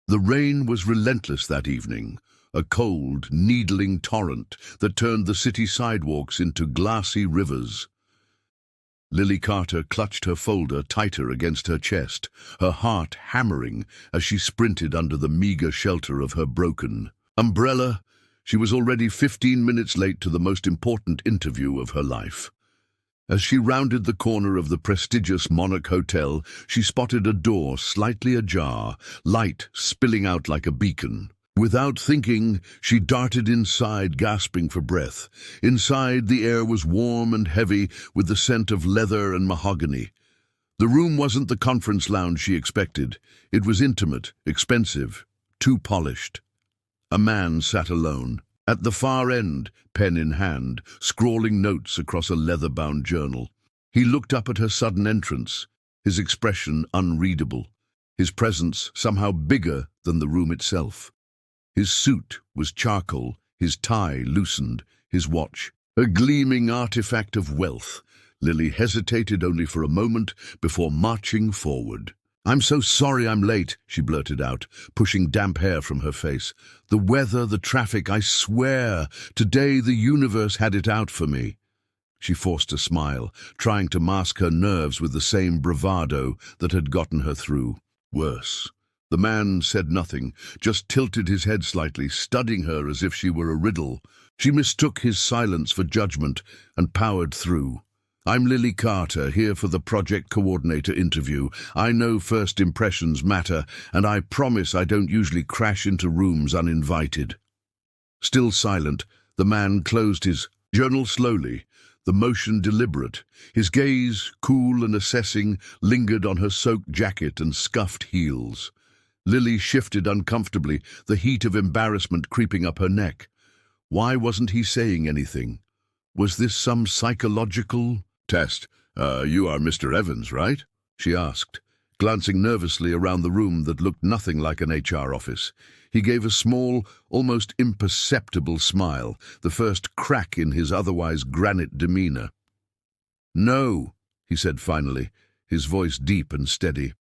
The rain was relentless that evening, a cold, needling torrent that turned the city sidewalks into glassy rivers. Lily Carter clutched her folder tighter against her chest, her heart hammering as she sprinted under the meager shelter of her broken umbrella. She was already 15 minutes late to the most important interview of her life. As she rounded the corner of the prestigious Monarch Hotel, she spotted a door slightly ajar, light spilling out like a beacon. Without thinking, she darted inside, gasping for breath. Inside, the air was warm and heavy, with the scent of leather and mahogany. The room wasn't the conference lounge she expected. It was intimate, expensive, too polished. A man sat alone, at the far end, pen in hand, scrawling notes across a leather-bound journal. He looked up at her sudden entrance, his expression unreadable, his presence somehow bigger than the room itself. His suit was charcoal, his tie loosened, his watch a gleaming artifact of wealth. Lily hesitated only for a moment before marching forward. "I'm so sorry I'm late," she blurted out, pushing damp hair from her face. "The weather, the traffic, I swear, today the universe had it out for me." She forced a smile, trying to mask her nerves with the same bravado that had gotten her through. Worse. The man said nothing, just tilted his head slightly, studying her as if she were a riddle. She mistook his silence for judgment and powered through. "I'm Lily Carter, here for the project coordinator interview. I know first impressions matter, and I promise I don't usually crash into rooms uninvited." Still silent, the man closed his journal slowly, the motion deliberate. His gaze, cool and assessing, lingered on her soaked jacket and scuffed heels. Lily shifted uncomfortably, the heat of embarrassment creeping up her neck. Why wasn't he saying anything? Was this some psychological test? You are Mr. Evans, right?" she asked, glancing nervously around the room that looked nothing like an HR office. He gave a small, almost imperceptible smile, the first crack in his otherwise granite demeanor. "No," he said finally, his voice deep and steady.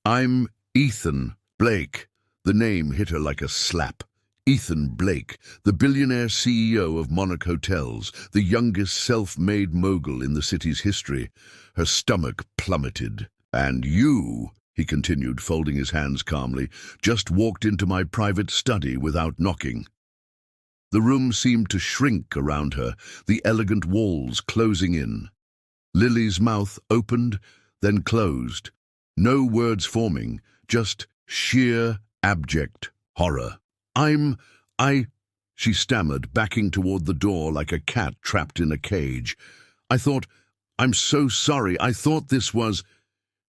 "I'm Ethan Blake." The name hit her like a slap. Ethan Blake, the billionaire CEO of Monarch Hotels, the youngest self-made mogul in the city's history. Her stomach plummeted. "And you," he continued, folding his hands calmly, "just walked into my private study without knocking." The room seemed to shrink around her, the elegant walls closing in. Lily's mouth opened, then closed. No words forming, just sheer, abject horror. I, she stammered, backing toward the door like a cat trapped in a cage. I'm so sorry, I thought this was—"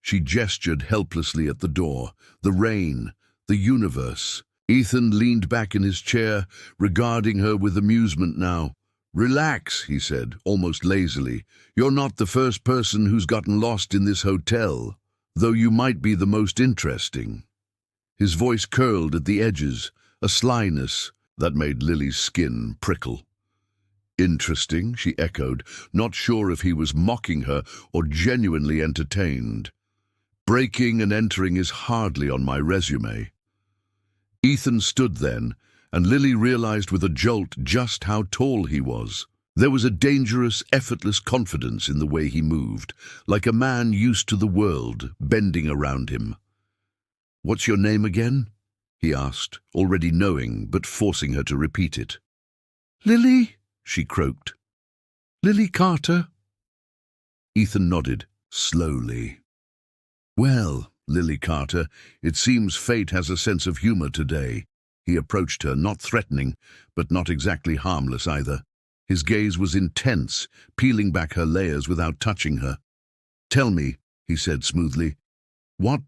She gestured helplessly at the door. The rain, the universe. Ethan leaned back in his chair, regarding her with amusement now. "Relax," he said, almost lazily. "You're not the first person who's gotten lost in this hotel, though you might be the most interesting." His voice curled at the edges, a slyness that made Lily's skin prickle. "Interesting," she echoed, not sure if he was mocking her or genuinely entertained. "Breaking and entering is hardly on my resume." Ethan stood then, and Lily realized with a jolt just how tall he was. There was a dangerous, effortless confidence in the way he moved, like a man used to the world bending around him. "What's your name again?" he asked, already knowing, but forcing her to repeat it. "Lily," she croaked. "Lily Carter." Ethan nodded, slowly. "Well, Lily Carter, it seems fate has a sense of humor today." He approached her, not threatening, but not exactly harmless either. His gaze was intense, peeling back her layers without touching her. "Tell me," he said smoothly, "what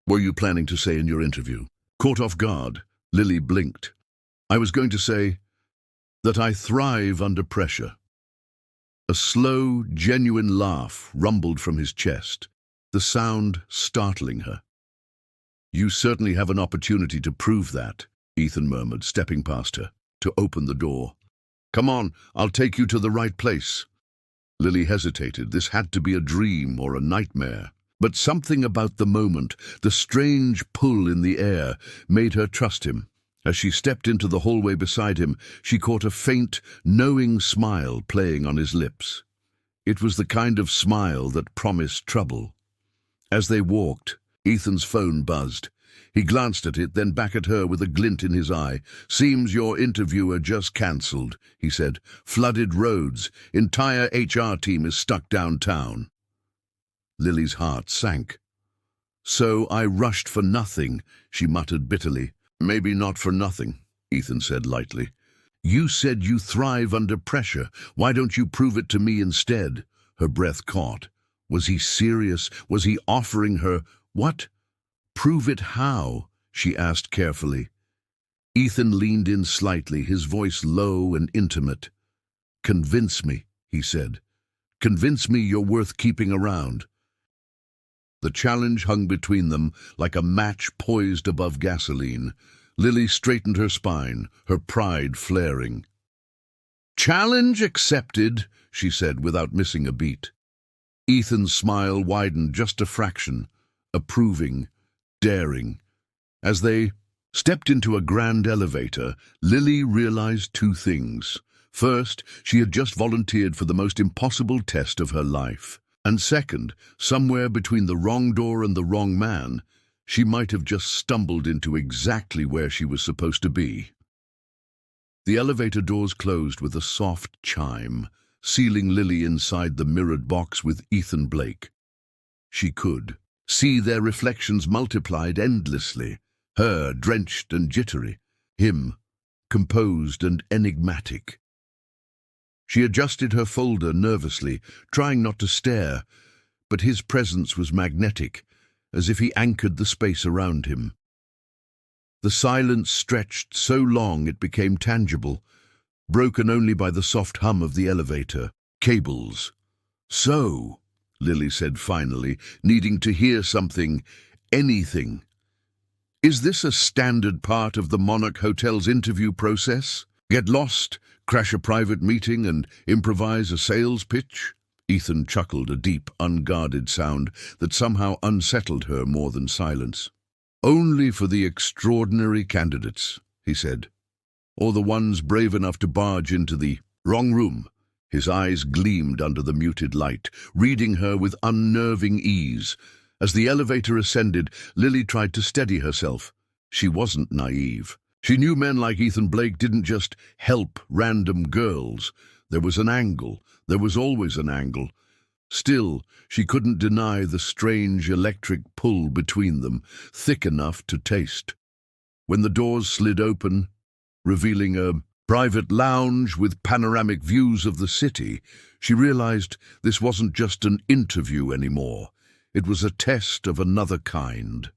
were you planning to say in your interview?" Caught off guard, Lily blinked. "I was going to say that I thrive under pressure." A slow, genuine laugh rumbled from his chest, the sound startling her. "You certainly have an opportunity to prove that," Ethan murmured, stepping past her, to open the door. "Come on, I'll take you to the right place." Lily hesitated. This had to be a dream or a nightmare. But something about the moment, the strange pull in the air, made her trust him. As she stepped into the hallway beside him, she caught a faint, knowing smile playing on his lips. It was the kind of smile that promised trouble. As they walked, Ethan's phone buzzed. He glanced at it, then back at her with a glint in his eye. "Seems your interviewer just cancelled," he said. "Flooded roads. Entire HR team is stuck downtown." Lily's heart sank. "So I rushed for nothing," she muttered bitterly. "Maybe not for nothing," Ethan said lightly. "You said you thrive under pressure. Why don't you prove it to me instead?" Her breath caught. Was he serious? Was he offering her what? "Prove it how?" she asked carefully. Ethan leaned in slightly, his voice low and intimate. "Convince me," he said. "Convince me you're worth keeping around." The challenge hung between them like a match poised above gasoline. Lily straightened her spine, her pride flaring. "Challenge accepted," she said without missing a beat. Ethan's smile widened just a fraction, approving, daring. As they stepped into a grand elevator, Lily realized two things. First, she had just volunteered for the most impossible test of her life. And second, somewhere between the wrong door and the wrong man, she might have just stumbled into exactly where she was supposed to be. The elevator doors closed with a soft chime, sealing Lily inside the mirrored box with Ethan Blake. She could see their reflections multiplied endlessly, her drenched and jittery, him composed and enigmatic. She adjusted her folder nervously, trying not to stare, but his presence was magnetic, as if he anchored the space around him. The silence stretched so long it became tangible, broken only by the soft hum of the elevator. Cables. "So," Lily said finally, needing to hear something, anything. "Is this a standard part of the Monarch Hotel's interview process? Get lost, crash a private meeting, and improvise a sales pitch?" Ethan chuckled, a deep, unguarded sound that somehow unsettled her more than silence. "Only for the extraordinary candidates," he said. "Or the ones brave enough to barge into the wrong room." His eyes gleamed under the muted light, reading her with unnerving ease. As the elevator ascended, Lily tried to steady herself. She wasn't naive. She knew men like Ethan Blake didn't just help random girls. There was an angle. There was always an angle. Still, she couldn't deny the strange electric pull between them, thick enough to taste. When the doors slid open, revealing a private lounge with panoramic views of the city, she realized this wasn't just an interview anymore. It was a test of another kind.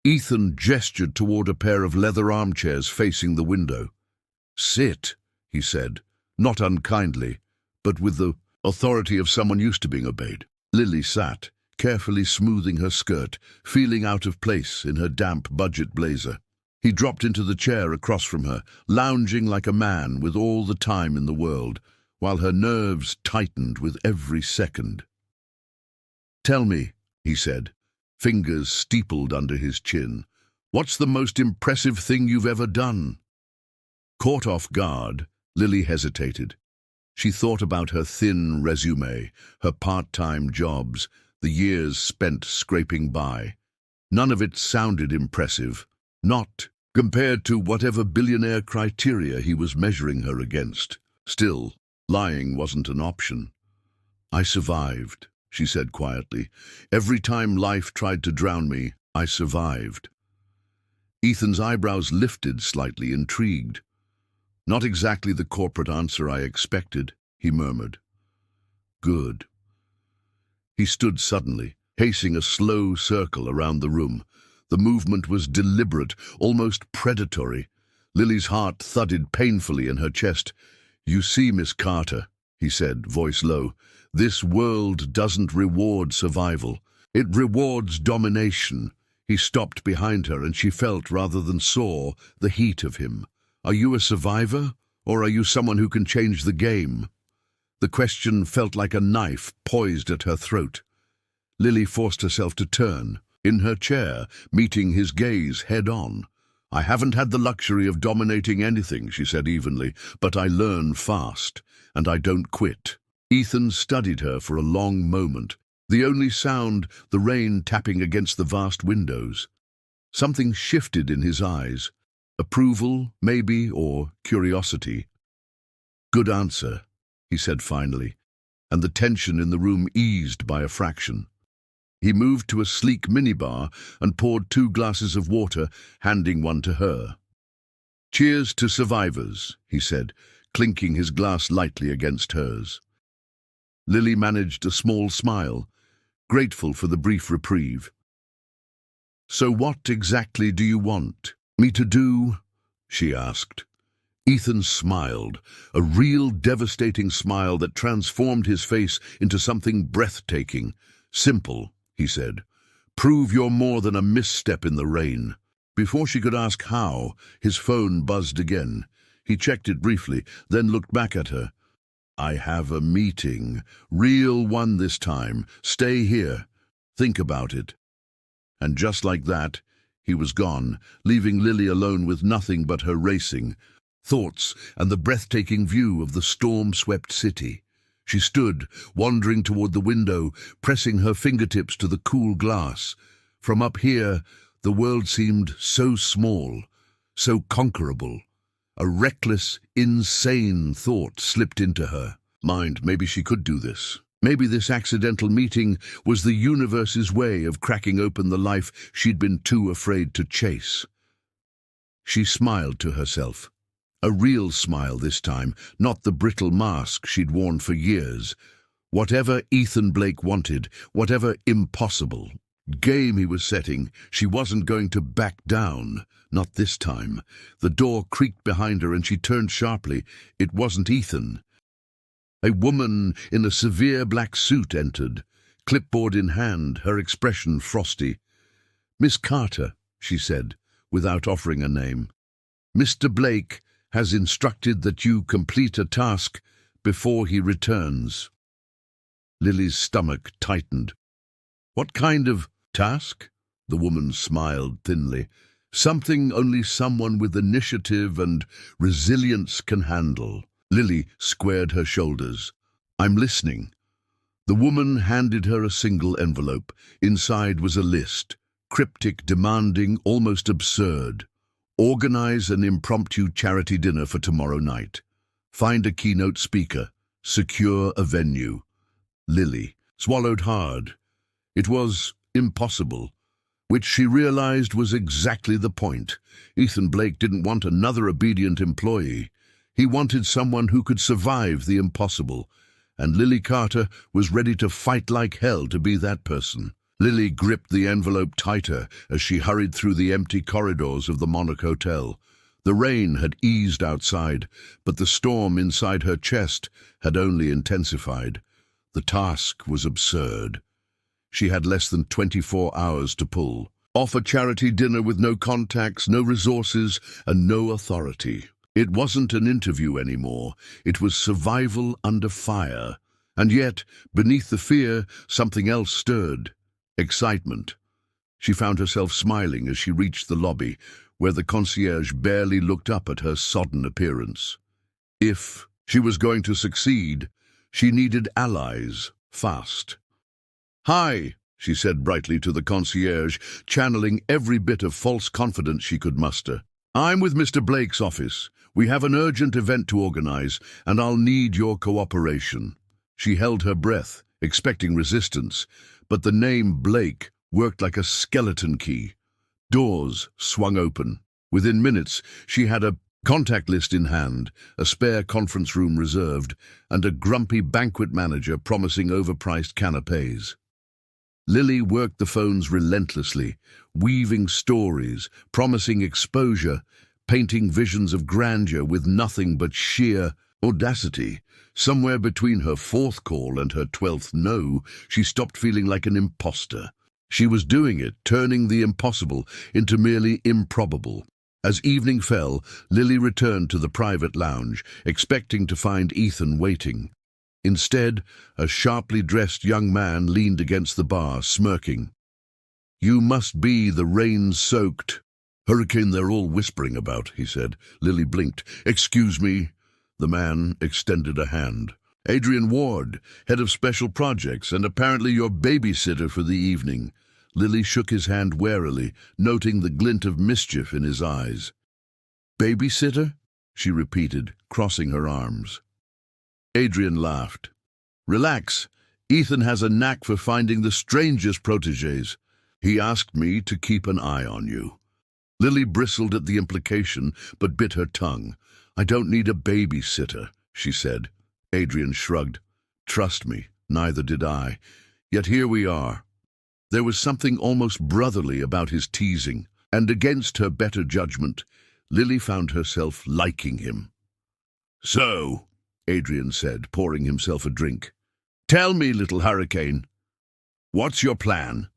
Ethan gestured toward a pair of leather armchairs facing the window. "Sit," he said, not unkindly, but with the authority of someone used to being obeyed. Lily sat, carefully smoothing her skirt, feeling out of place in her damp budget blazer. He dropped into the chair across from her, lounging like a man with all the time in the world, while her nerves tightened with every second. "Tell me," he said, fingers steepled under his chin, "what's the most impressive thing you've ever done?" Caught off guard, Lily hesitated. She thought about her thin resume, her part-time jobs, the years spent scraping by. None of it sounded impressive, not compared to whatever billionaire criteria he was measuring her against. Still, lying wasn't an option. "I survived," she said quietly. "Every time life tried to drown me, I survived." Ethan's eyebrows lifted slightly, intrigued. "Not exactly the corporate answer I expected," he murmured. "Good." He stood suddenly, pacing a slow circle around the room. The movement was deliberate, almost predatory. Lily's heart thudded painfully in her chest. "You see, Miss Carter," he said, voice low, "this world doesn't reward survival. It rewards domination." He stopped behind her, and she felt, rather than saw, the heat of him. "Are you a survivor, or are you someone who can change the game?" The question felt like a knife poised at her throat. Lily forced herself to turn, in her chair, meeting his gaze head-on. "I haven't had the luxury of dominating anything," she said evenly, "but I learn fast, and I don't quit." Ethan studied her for a long moment, the only sound the rain tapping against the vast windows. Something shifted in his eyes. Approval, maybe, or curiosity. "Good answer," he said finally, and the tension in the room eased by a fraction. He moved to a sleek minibar and poured 2 glasses of water, handing one to her. "Cheers to survivors," he said, clinking his glass lightly against hers. Lily managed a small smile, grateful for the brief reprieve. "So what exactly do you want me to do?" she asked. Ethan smiled, a real devastating smile that transformed his face into something breathtaking. "Simple," he said. "Prove you're more than a misstep in the rain." Before she could ask how, his phone buzzed again. He checked it briefly, then looked back at her. "I have a meeting. Real one this time. Stay here. Think about it." And just like that, he was gone, leaving Lily alone with nothing but her racing thoughts and the breathtaking view of the storm-swept city. She stood, wandering toward the window, pressing her fingertips to the cool glass. From up here, the world seemed so small, so conquerable. A reckless, insane thought slipped into her mind. Maybe she could do this. Maybe this accidental meeting was the universe's way of cracking open the life she'd been too afraid to chase. She smiled to herself. A real smile this time, not the brittle mask she'd worn for years. Whatever Ethan Blake wanted, whatever impossible game he was setting, she wasn't going to back down. Not this time. The door creaked behind her and she turned sharply. It wasn't Ethan. A woman in a severe black suit entered, clipboard in hand, her expression frosty. "Miss Carter," she said, without offering a name. "Mr. Blake has instructed that you complete a task before he returns." Lily's stomach tightened. "What kind of task?" The woman smiled thinly. "Something only someone with initiative and resilience can handle." Lily squared her shoulders. "I'm listening." The woman handed her a single envelope. Inside was a list, cryptic, demanding, almost absurd. "Organize an impromptu charity dinner for tomorrow night. Find a keynote speaker. Secure a venue." Lily swallowed hard. It was impossible, which she realized was exactly the point. Ethan Blake didn't want another obedient employee. He wanted someone who could survive the impossible, and Lily Carter was ready to fight like hell to be that person. Lily gripped the envelope tighter as she hurried through the empty corridors of the Monarch Hotel. The rain had eased outside, but the storm inside her chest had only intensified. The task was absurd. She had less than 24 hours to pull off a charity dinner with no contacts, no resources, and no authority. It wasn't an interview anymore. It was survival under fire. And yet, beneath the fear, something else stirred. Excitement. She found herself smiling as she reached the lobby, where the concierge barely looked up at her sodden appearance. If she was going to succeed, she needed allies, fast. "Hi," she said brightly to the concierge, channeling every bit of false confidence she could muster. "I'm with Mr. Blake's office. We have an urgent event to organize, and I'll need your cooperation." She held her breath, expecting resistance, but the name Blake worked like a skeleton key. Doors swung open. Within minutes, she had a contact list in hand, a spare conference room reserved, and a grumpy banquet manager promising overpriced canapés. Lily worked the phones relentlessly, weaving stories, promising exposure, painting visions of grandeur with nothing but sheer audacity. Somewhere between her 4th call and her 12th no, she stopped feeling like an imposter. She was doing it, turning the impossible into merely improbable. As evening fell, Lily returned to the private lounge, expecting to find Ethan waiting. Instead, a sharply dressed young man leaned against the bar, smirking. "You must be the rain-soaked hurricane they're all whispering about," he said. Lily blinked. "Excuse me." The man extended a hand. "Adrian Ward, head of special projects, and apparently your babysitter for the evening." Lily shook his hand warily, noting the glint of mischief in his eyes. "Babysitter?" she repeated, crossing her arms. Adrian laughed. "Relax. Ethan has a knack for finding the strangest protégés. He asked me to keep an eye on you." Lily bristled at the implication, but bit her tongue. "I don't need a babysitter," she said. Adrian shrugged. "Trust me, neither did I. Yet here we are." There was something almost brotherly about his teasing, and against her better judgment, Lily found herself liking him. "So," Adrian said, pouring himself a drink, "tell me, little hurricane, what's your plan?"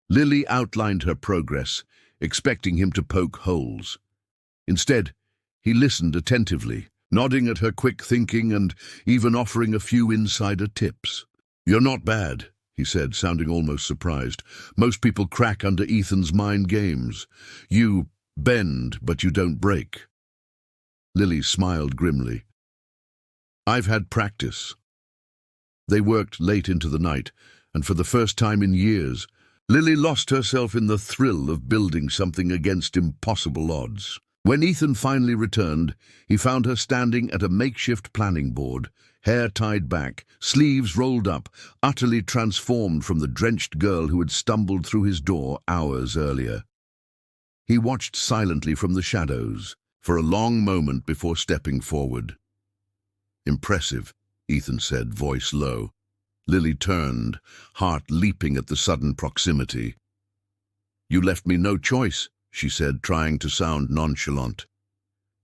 Lily outlined her progress, expecting him to poke holes. Instead, he listened attentively, nodding at her quick thinking and even offering a few insider tips. "You're not bad," he said, sounding almost surprised. "Most people crack under Ethan's mind games. You bend, but you don't break." Lily smiled grimly. "I've had practice." They worked late into the night, and for the first time in years, Lily lost herself in the thrill of building something against impossible odds. When Ethan finally returned, he found her standing at a makeshift planning board, hair tied back, sleeves rolled up, utterly transformed from the drenched girl who had stumbled through his door hours earlier. He watched silently from the shadows for a long moment before stepping forward. "Impressive," Ethan said, voice low. Lily turned, heart leaping at the sudden proximity. "You left me no choice," she said, trying to sound nonchalant.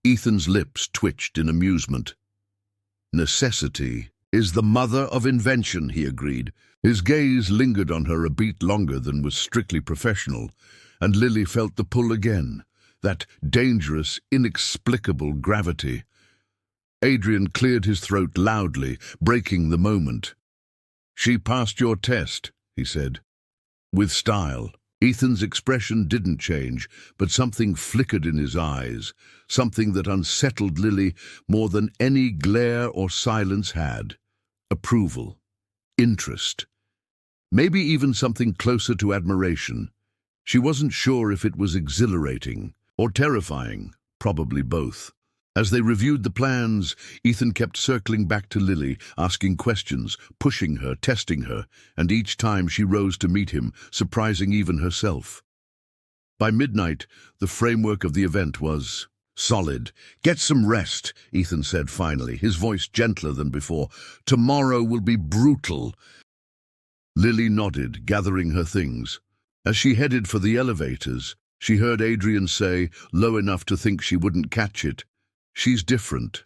Ethan's lips twitched in amusement. "Necessity is the mother of invention," he agreed. His gaze lingered on her a beat longer than was strictly professional, and Lily felt the pull again, that dangerous, inexplicable gravity. Adrian cleared his throat loudly, breaking the moment. "She passed your test," he said. With style. Ethan's expression didn't change, but something flickered in his eyes, something that unsettled Lily more than any glare or silence had. Approval. Interest. Maybe even something closer to admiration. She wasn't sure if it was exhilarating or terrifying, probably both. As they reviewed the plans, Ethan kept circling back to Lily, asking questions, pushing her, testing her, and each time she rose to meet him, surprising even herself. By midnight, the framework of the event was solid. "Get some rest," Ethan said finally, his voice gentler than before. "Tomorrow will be brutal." Lily nodded, gathering her things. As she headed for the elevators, she heard Adrian say, low enough to think she wouldn't catch it, "She's different."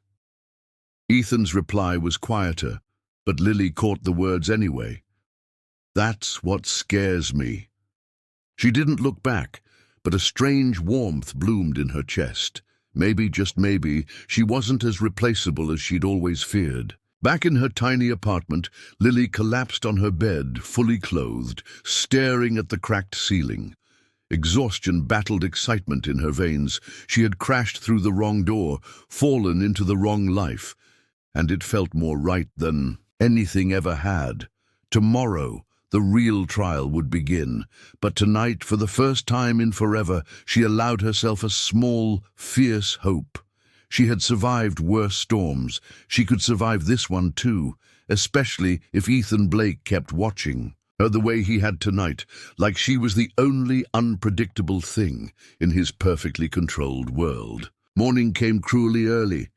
Ethan's reply was quieter, but Lily caught the words anyway. "That's what scares me." She didn't look back, but a strange warmth bloomed in her chest. Maybe, just maybe, she wasn't as replaceable as she'd always feared. Back in her tiny apartment, Lily collapsed on her bed, fully clothed, staring at the cracked ceiling. Exhaustion battled excitement in her veins. She had crashed through the wrong door, fallen into the wrong life, and it felt more right than anything ever had. Tomorrow, the real trial would begin, but tonight, for the first time in forever, she allowed herself a small, fierce hope. She had survived worse storms. She could survive this one too, especially if Ethan Blake kept watching her the way he had tonight, like she was the only unpredictable thing in his perfectly controlled world. Morning came cruelly early,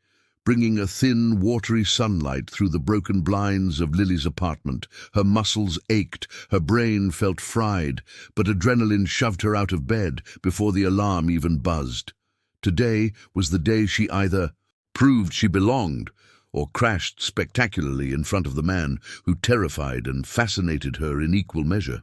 bringing a thin, watery sunlight through the broken blinds of Lily's apartment. Her muscles ached, her brain felt fried, but adrenaline shoved her out of bed before the alarm even buzzed. Today was the day she either proved she belonged or crashed spectacularly in front of the man who terrified and fascinated her in equal measure.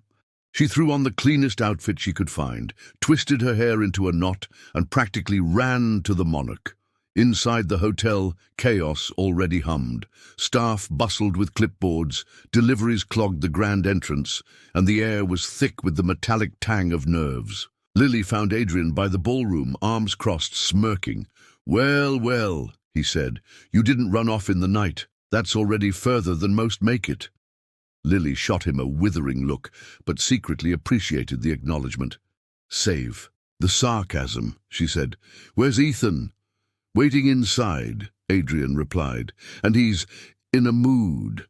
She threw on the cleanest outfit she could find, twisted her hair into a knot, and practically ran to the monarch. Inside the hotel, chaos already hummed. Staff bustled with clipboards, deliveries clogged the grand entrance, and the air was thick with the metallic tang of nerves. Lily found Adrian by the ballroom, arms crossed, smirking. "Well, well," he said, "you didn't run off in the night. That's already further than most make it." Lily shot him a withering look, but secretly appreciated the acknowledgement. "Save the sarcasm," she said. "Where's Ethan?" "Waiting inside," Adrian replied, "and he's in a mood."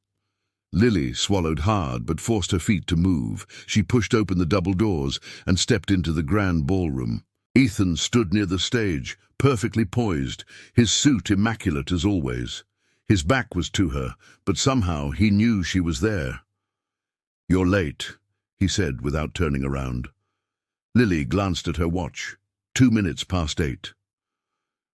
Lily swallowed hard but forced her feet to move. She pushed open the double doors and stepped into the grand ballroom. Ethan stood near the stage, perfectly poised, his suit immaculate as always. His back was to her, but somehow he knew she was there. "You're late," he said without turning around. Lily glanced at her watch. 2 minutes past 8.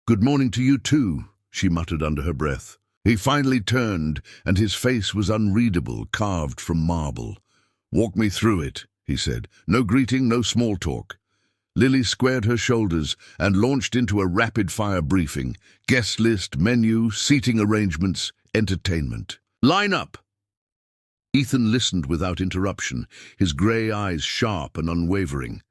"Good morning to you too," she muttered under her breath. He finally turned, and his face was unreadable, carved from marble. "Walk me through it," he said. "No greeting, no small talk." Lily squared her shoulders and launched into a rapid-fire briefing. Guest list, menu, seating arrangements, entertainment. "Line up!" Ethan listened without interruption, his grey eyes sharp and unwavering.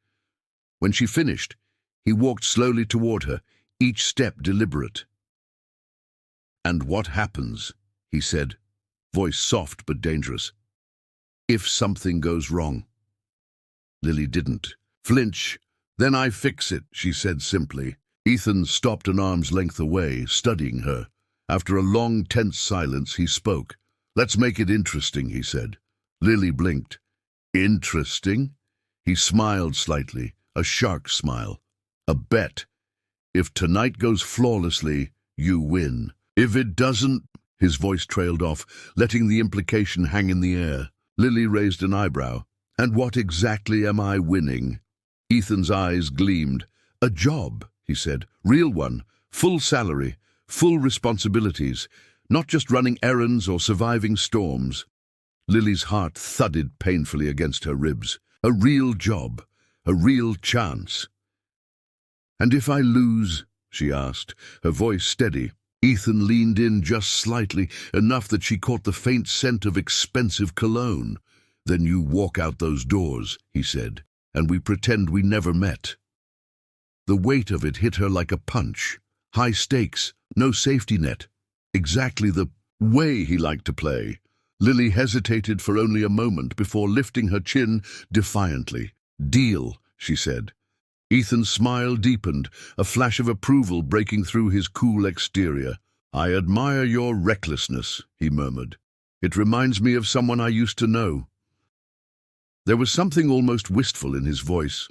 When she finished, he walked slowly toward her, each step deliberate. "And what happens," he said, voice soft but dangerous, "if something goes wrong?" Lily didn't flinch. "Then I fix it," she said simply. Ethan stopped an arm's length away, studying her. After a long, tense silence, he spoke. "Let's make it interesting," he said. Lily blinked. "Interesting?" He smiled slightly, a shark smile. "A bet. If tonight goes flawlessly, you win. If it doesn't—" His voice trailed off, letting the implication hang in the air. Lily raised an eyebrow. "And what exactly am I winning?" Ethan's eyes gleamed. "A job," he said. "Real one. Full salary. Full responsibilities. Not just running errands or surviving storms." Lily's heart thudded painfully against her ribs. A real job. A real chance. "And if I lose?" she asked, her voice steady. Ethan leaned in just slightly, enough that she caught the faint scent of expensive cologne. "Then you walk out those doors," he said, "and we pretend we never met." The weight of it hit her like a punch. High stakes, no safety net. Exactly the way he liked to play. Lily hesitated for only a moment before lifting her chin defiantly. "Deal," she said. Ethan's smile deepened, a flash of approval breaking through his cool exterior. "I admire your recklessness," he murmured. "It reminds me of someone I used to know." There was something almost wistful in his voice,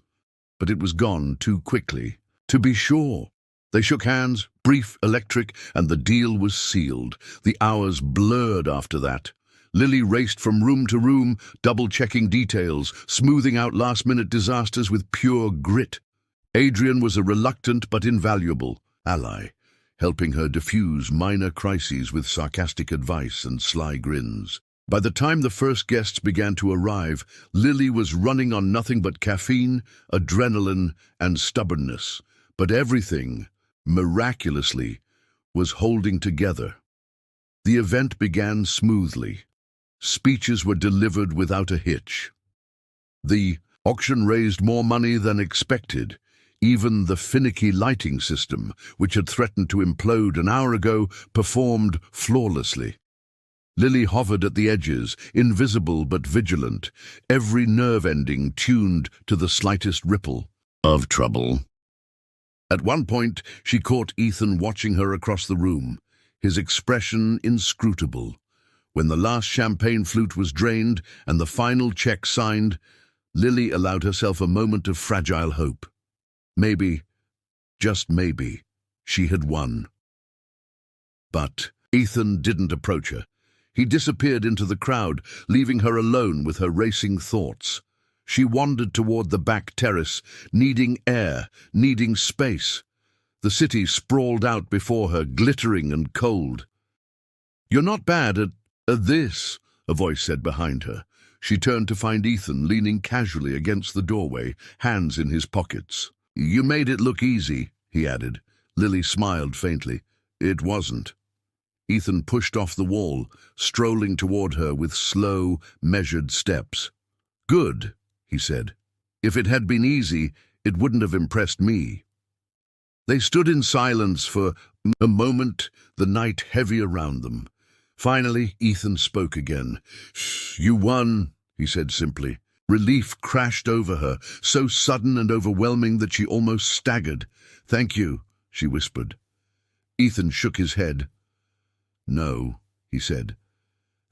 but it was gone too quickly. "To be sure." They shook hands, brief, electric, and the deal was sealed. The hours blurred after that. Lily raced from room to room, double-checking details, smoothing out last-minute disasters with pure grit. Adrian was a reluctant but invaluable ally, helping her diffuse minor crises with sarcastic advice and sly grins. By the time the first guests began to arrive, Lily was running on nothing but caffeine, adrenaline, and stubbornness. But everything, miraculously, was holding together. The event began smoothly. Speeches were delivered without a hitch. The auction raised more money than expected. Even the finicky lighting system, which had threatened to implode an hour ago, performed flawlessly. Lily hovered at the edges, invisible but vigilant, every nerve ending tuned to the slightest ripple of trouble. At one point, she caught Ethan watching her across the room, his expression inscrutable. When the last champagne flute was drained and the final check signed, Lily allowed herself a moment of fragile hope. Maybe, just maybe, she had won. But Ethan didn't approach her. He disappeared into the crowd, leaving her alone with her racing thoughts. She wandered toward the back terrace, needing air, needing space. The city sprawled out before her, glittering and cold. "You're not bad at this," a voice said behind her. She turned to find Ethan leaning casually against the doorway, hands in his pockets. "You made it look easy," he added, Lily smiled faintly. It wasn't. Ethan pushed off the wall, strolling toward her with slow, measured steps. Good, he said. If it had been easy, it wouldn't have impressed me. They stood in silence for a moment, the night heavy around them. Finally, Ethan spoke again. You won, he said simply. Relief crashed over her, so sudden and overwhelming that she almost staggered. Thank you, she whispered. Ethan shook his head. No, he said.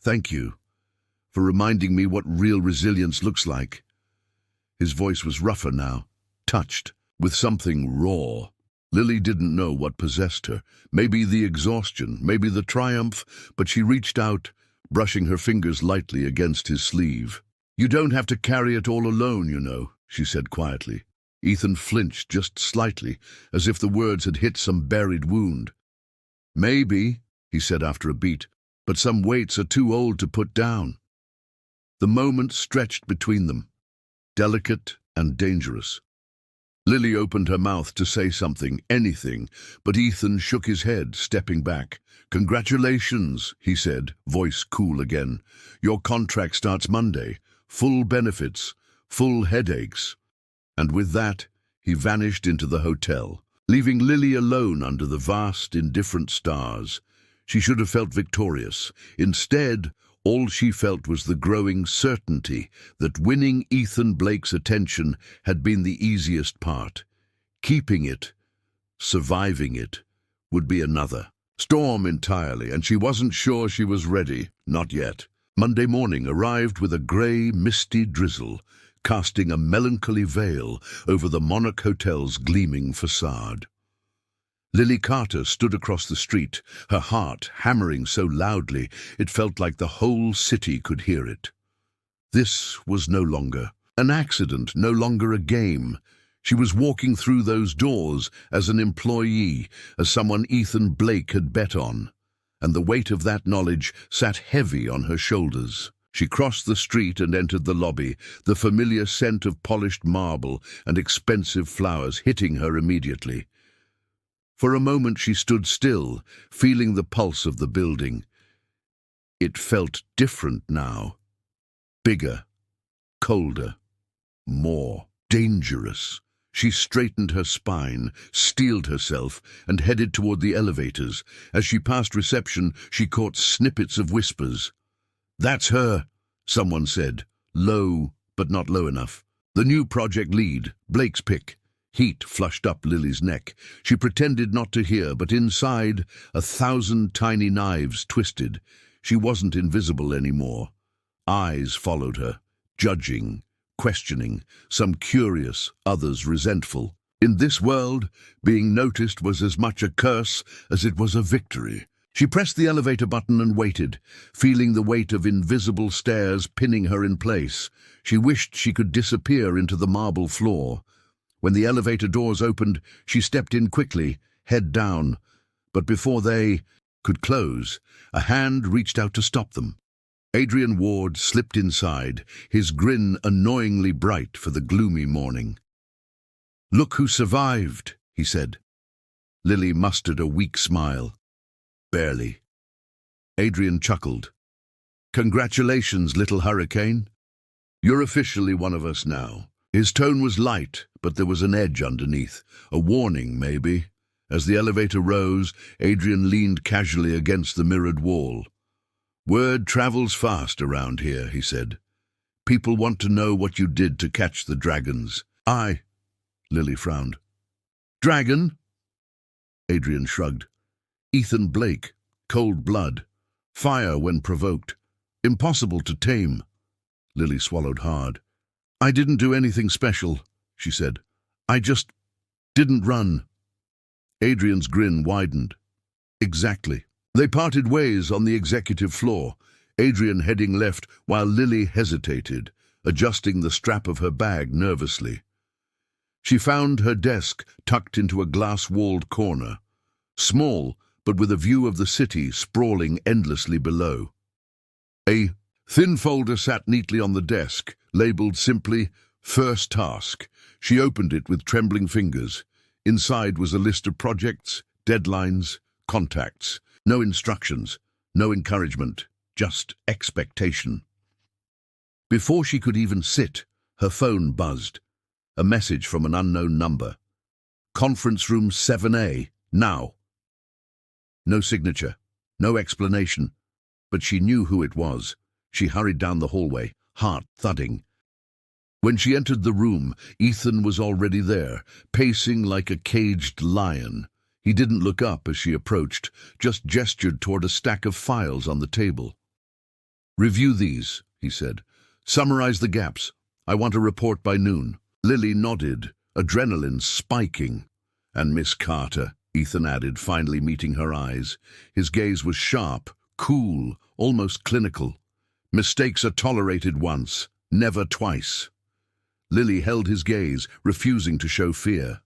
Thank you for reminding me what real resilience looks like. His voice was rougher now, touched with something raw. Lily didn't know what possessed her. Maybe the exhaustion, maybe the triumph, but she reached out, brushing her fingers lightly against his sleeve. You don't have to carry it all alone, you know, she said quietly. Ethan flinched just slightly, as if the words had hit some buried wound. Maybe, he said after a beat, but some weights are too old to put down. The moment stretched between them, delicate and dangerous. Lily opened her mouth to say something, anything, but Ethan shook his head, stepping back. Congratulations, he said, voice cool again. Your contract starts Monday. Full benefits, full headaches. And with that, he vanished into the hotel, leaving Lily alone under the vast, indifferent stars. She should have felt victorious. Instead, all she felt was the growing certainty that winning Ethan Blake's attention had been the easiest part. Keeping it, surviving it, would be another storm entirely, and she wasn't sure she was ready, not yet. Monday morning arrived with a grey, misty drizzle, casting a melancholy veil over the Monarch Hotel's gleaming facade. Lily Carter stood across the street, her heart hammering so loudly it felt like the whole city could hear it. This was no longer an accident, no longer a game. She was walking through those doors as an employee, as someone Ethan Blake had bet on, and the weight of that knowledge sat heavy on her shoulders. She crossed the street and entered the lobby, the familiar scent of polished marble and expensive flowers hitting her immediately. For a moment she stood still, feeling the pulse of the building. It felt different now. Bigger, colder, more dangerous. She straightened her spine, steeled herself, and headed toward the elevators. As she passed reception, she caught snippets of whispers. "That's her," someone said, low but not low enough. The new project lead, Blake's pick. Heat flushed up Lily's neck. She pretended not to hear, but inside, 1,000 tiny knives twisted. She wasn't invisible anymore. Eyes followed her, judging, questioning, some curious, others resentful. In this world, being noticed was as much a curse as it was a victory. She pressed the elevator button and waited, feeling the weight of invisible stairs pinning her in place. She wished she could disappear into the marble floor. When the elevator doors opened, she stepped in quickly, head down. But before they could close, a hand reached out to stop them. Adrian Ward slipped inside, his grin annoyingly bright for the gloomy morning. "Look who survived," he said. Lily mustered a weak smile. "Barely." Adrian chuckled. "Congratulations, little hurricane. You're officially one of us now." His tone was light, but there was an edge underneath, a warning, maybe. As the elevator rose, Adrian leaned casually against the mirrored wall. "Word travels fast around here," he said. "People want to know what you did to catch the dragons." Lily frowned. "Dragon?" Adrian shrugged. "Ethan Blake, cold blood, fire when provoked, impossible to tame." Lily swallowed hard. "I didn't do anything special," she said. "I just didn't run." Adrian's grin widened. "Exactly." They parted ways on the executive floor, Adrian heading left while Lily hesitated, adjusting the strap of her bag nervously. She found her desk tucked into a glass-walled corner, small but with a view of the city sprawling endlessly below. A thin folder sat neatly on the desk, labeled simply, "First Task." She opened it with trembling fingers. Inside was a list of projects, deadlines, contacts. No instructions, no encouragement, just expectation. Before she could even sit, her phone buzzed. A message from an unknown number. Conference room 7A, now. No signature, no explanation, but she knew who it was. She hurried down the hallway, heart thudding. When she entered the room, Ethan was already there, pacing like a caged lion. He didn't look up as she approached, just gestured toward a stack of files on the table. "Review these," he said. "Summarize the gaps. I want a report by noon." Lily nodded, adrenaline spiking. "And Miss Carter," Ethan added, finally meeting her eyes. His gaze was sharp, cool, almost clinical. "Mistakes are tolerated once, never twice." Lily held his gaze, refusing to show fear.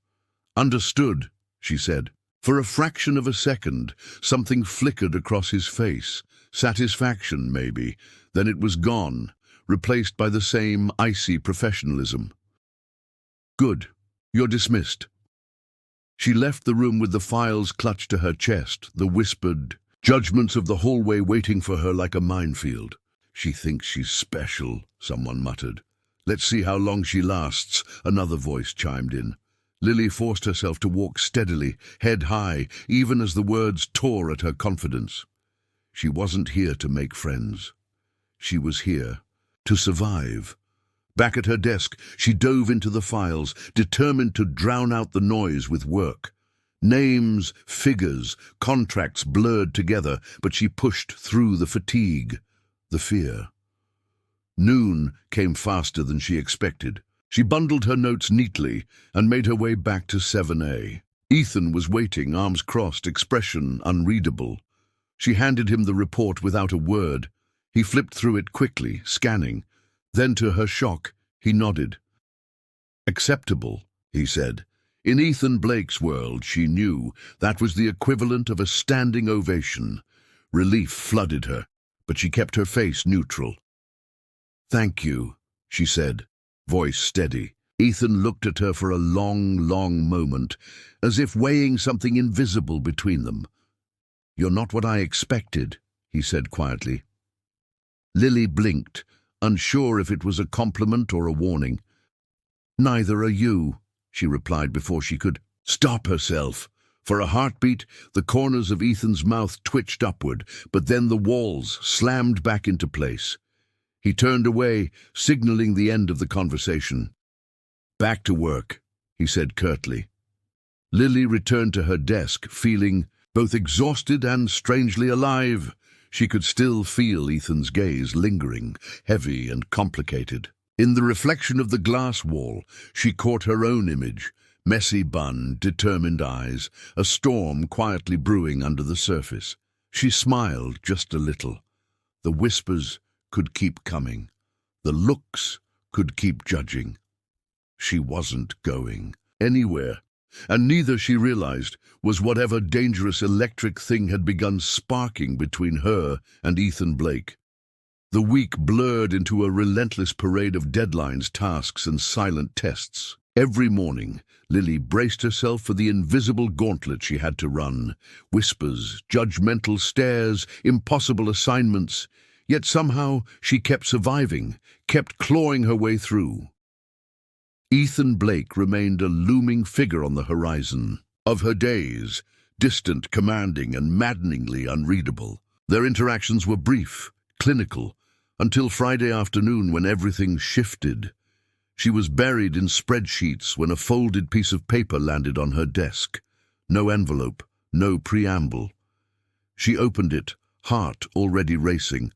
"Understood," she said. For a fraction of a second, something flickered across his face. Satisfaction, maybe. Then it was gone, replaced by the same icy professionalism. "Good. You're dismissed." She left the room with the files clutched to her chest, the whispered judgments of the hallway waiting for her like a minefield. "She thinks she's special," someone muttered. "Let's see how long she lasts," another voice chimed in. Lily forced herself to walk steadily, head high, even as the words tore at her confidence. She wasn't here to make friends. She was here to survive. Back at her desk, she dove into the files, determined to drown out the noise with work. Names, figures, contracts blurred together, but she pushed through the fatigue, the fear. Noon came faster than she expected. She bundled her notes neatly and made her way back to 7A. Ethan was waiting, arms crossed, expression unreadable. She handed him the report without a word. He flipped through it quickly, scanning. Then, to her shock, he nodded. "Acceptable," he said. In Ethan Blake's world, she knew, that was the equivalent of a standing ovation. Relief flooded her, but she kept her face neutral. "Thank you," she said, voice steady. Ethan looked at her for a long, long moment, as if weighing something invisible between them. "You're not what I expected," he said quietly. Lily blinked, unsure if it was a compliment or a warning. "Neither are you," she replied before she could stop herself. For a heartbeat, the corners of Ethan's mouth twitched upward, but then the walls slammed back into place. He turned away, signaling the end of the conversation. "Back to work," he said curtly. Lily returned to her desk, feeling both exhausted and strangely alive. She could still feel Ethan's gaze lingering, heavy and complicated. In the reflection of the glass wall, she caught her own image, messy bun, determined eyes, a storm quietly brewing under the surface. She smiled just a little. The whispers could keep coming. The looks could keep judging. She wasn't going anywhere, and neither, she realized, was whatever dangerous electric thing had begun sparking between her and Ethan Blake. The week blurred into a relentless parade of deadlines, tasks, and silent tests. Every morning, Lily braced herself for the invisible gauntlet she had to run. Whispers, judgmental stares, impossible assignments. Yet somehow she kept surviving, kept clawing her way through. Ethan Blake remained a looming figure on the horizon. Of her days, distant, commanding, and maddeningly unreadable. Their interactions were brief, clinical, until Friday afternoon when everything shifted. She was buried in spreadsheets when a folded piece of paper landed on her desk. No envelope, no preamble. She opened it, heart already racing.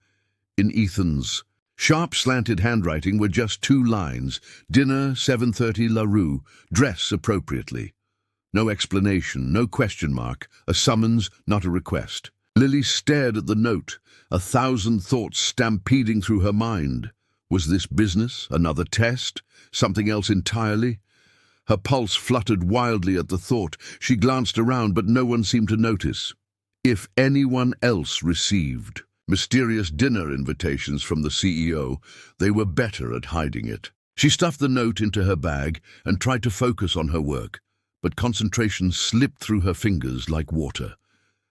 In Ethan's sharp slanted handwriting were just 2 lines. "Dinner, 7:30 La Rue. Dress appropriately." No explanation, no question mark. A summons, not a request. Lily stared at the note, 1,000 thoughts stampeding through her mind. Was this business? Another test? Something else entirely? Her pulse fluttered wildly at the thought. She glanced around, but no one seemed to notice. If anyone else received mysterious dinner invitations from the CEO, they were better at hiding it. She stuffed the note into her bag and tried to focus on her work. but concentration slipped through her fingers like water.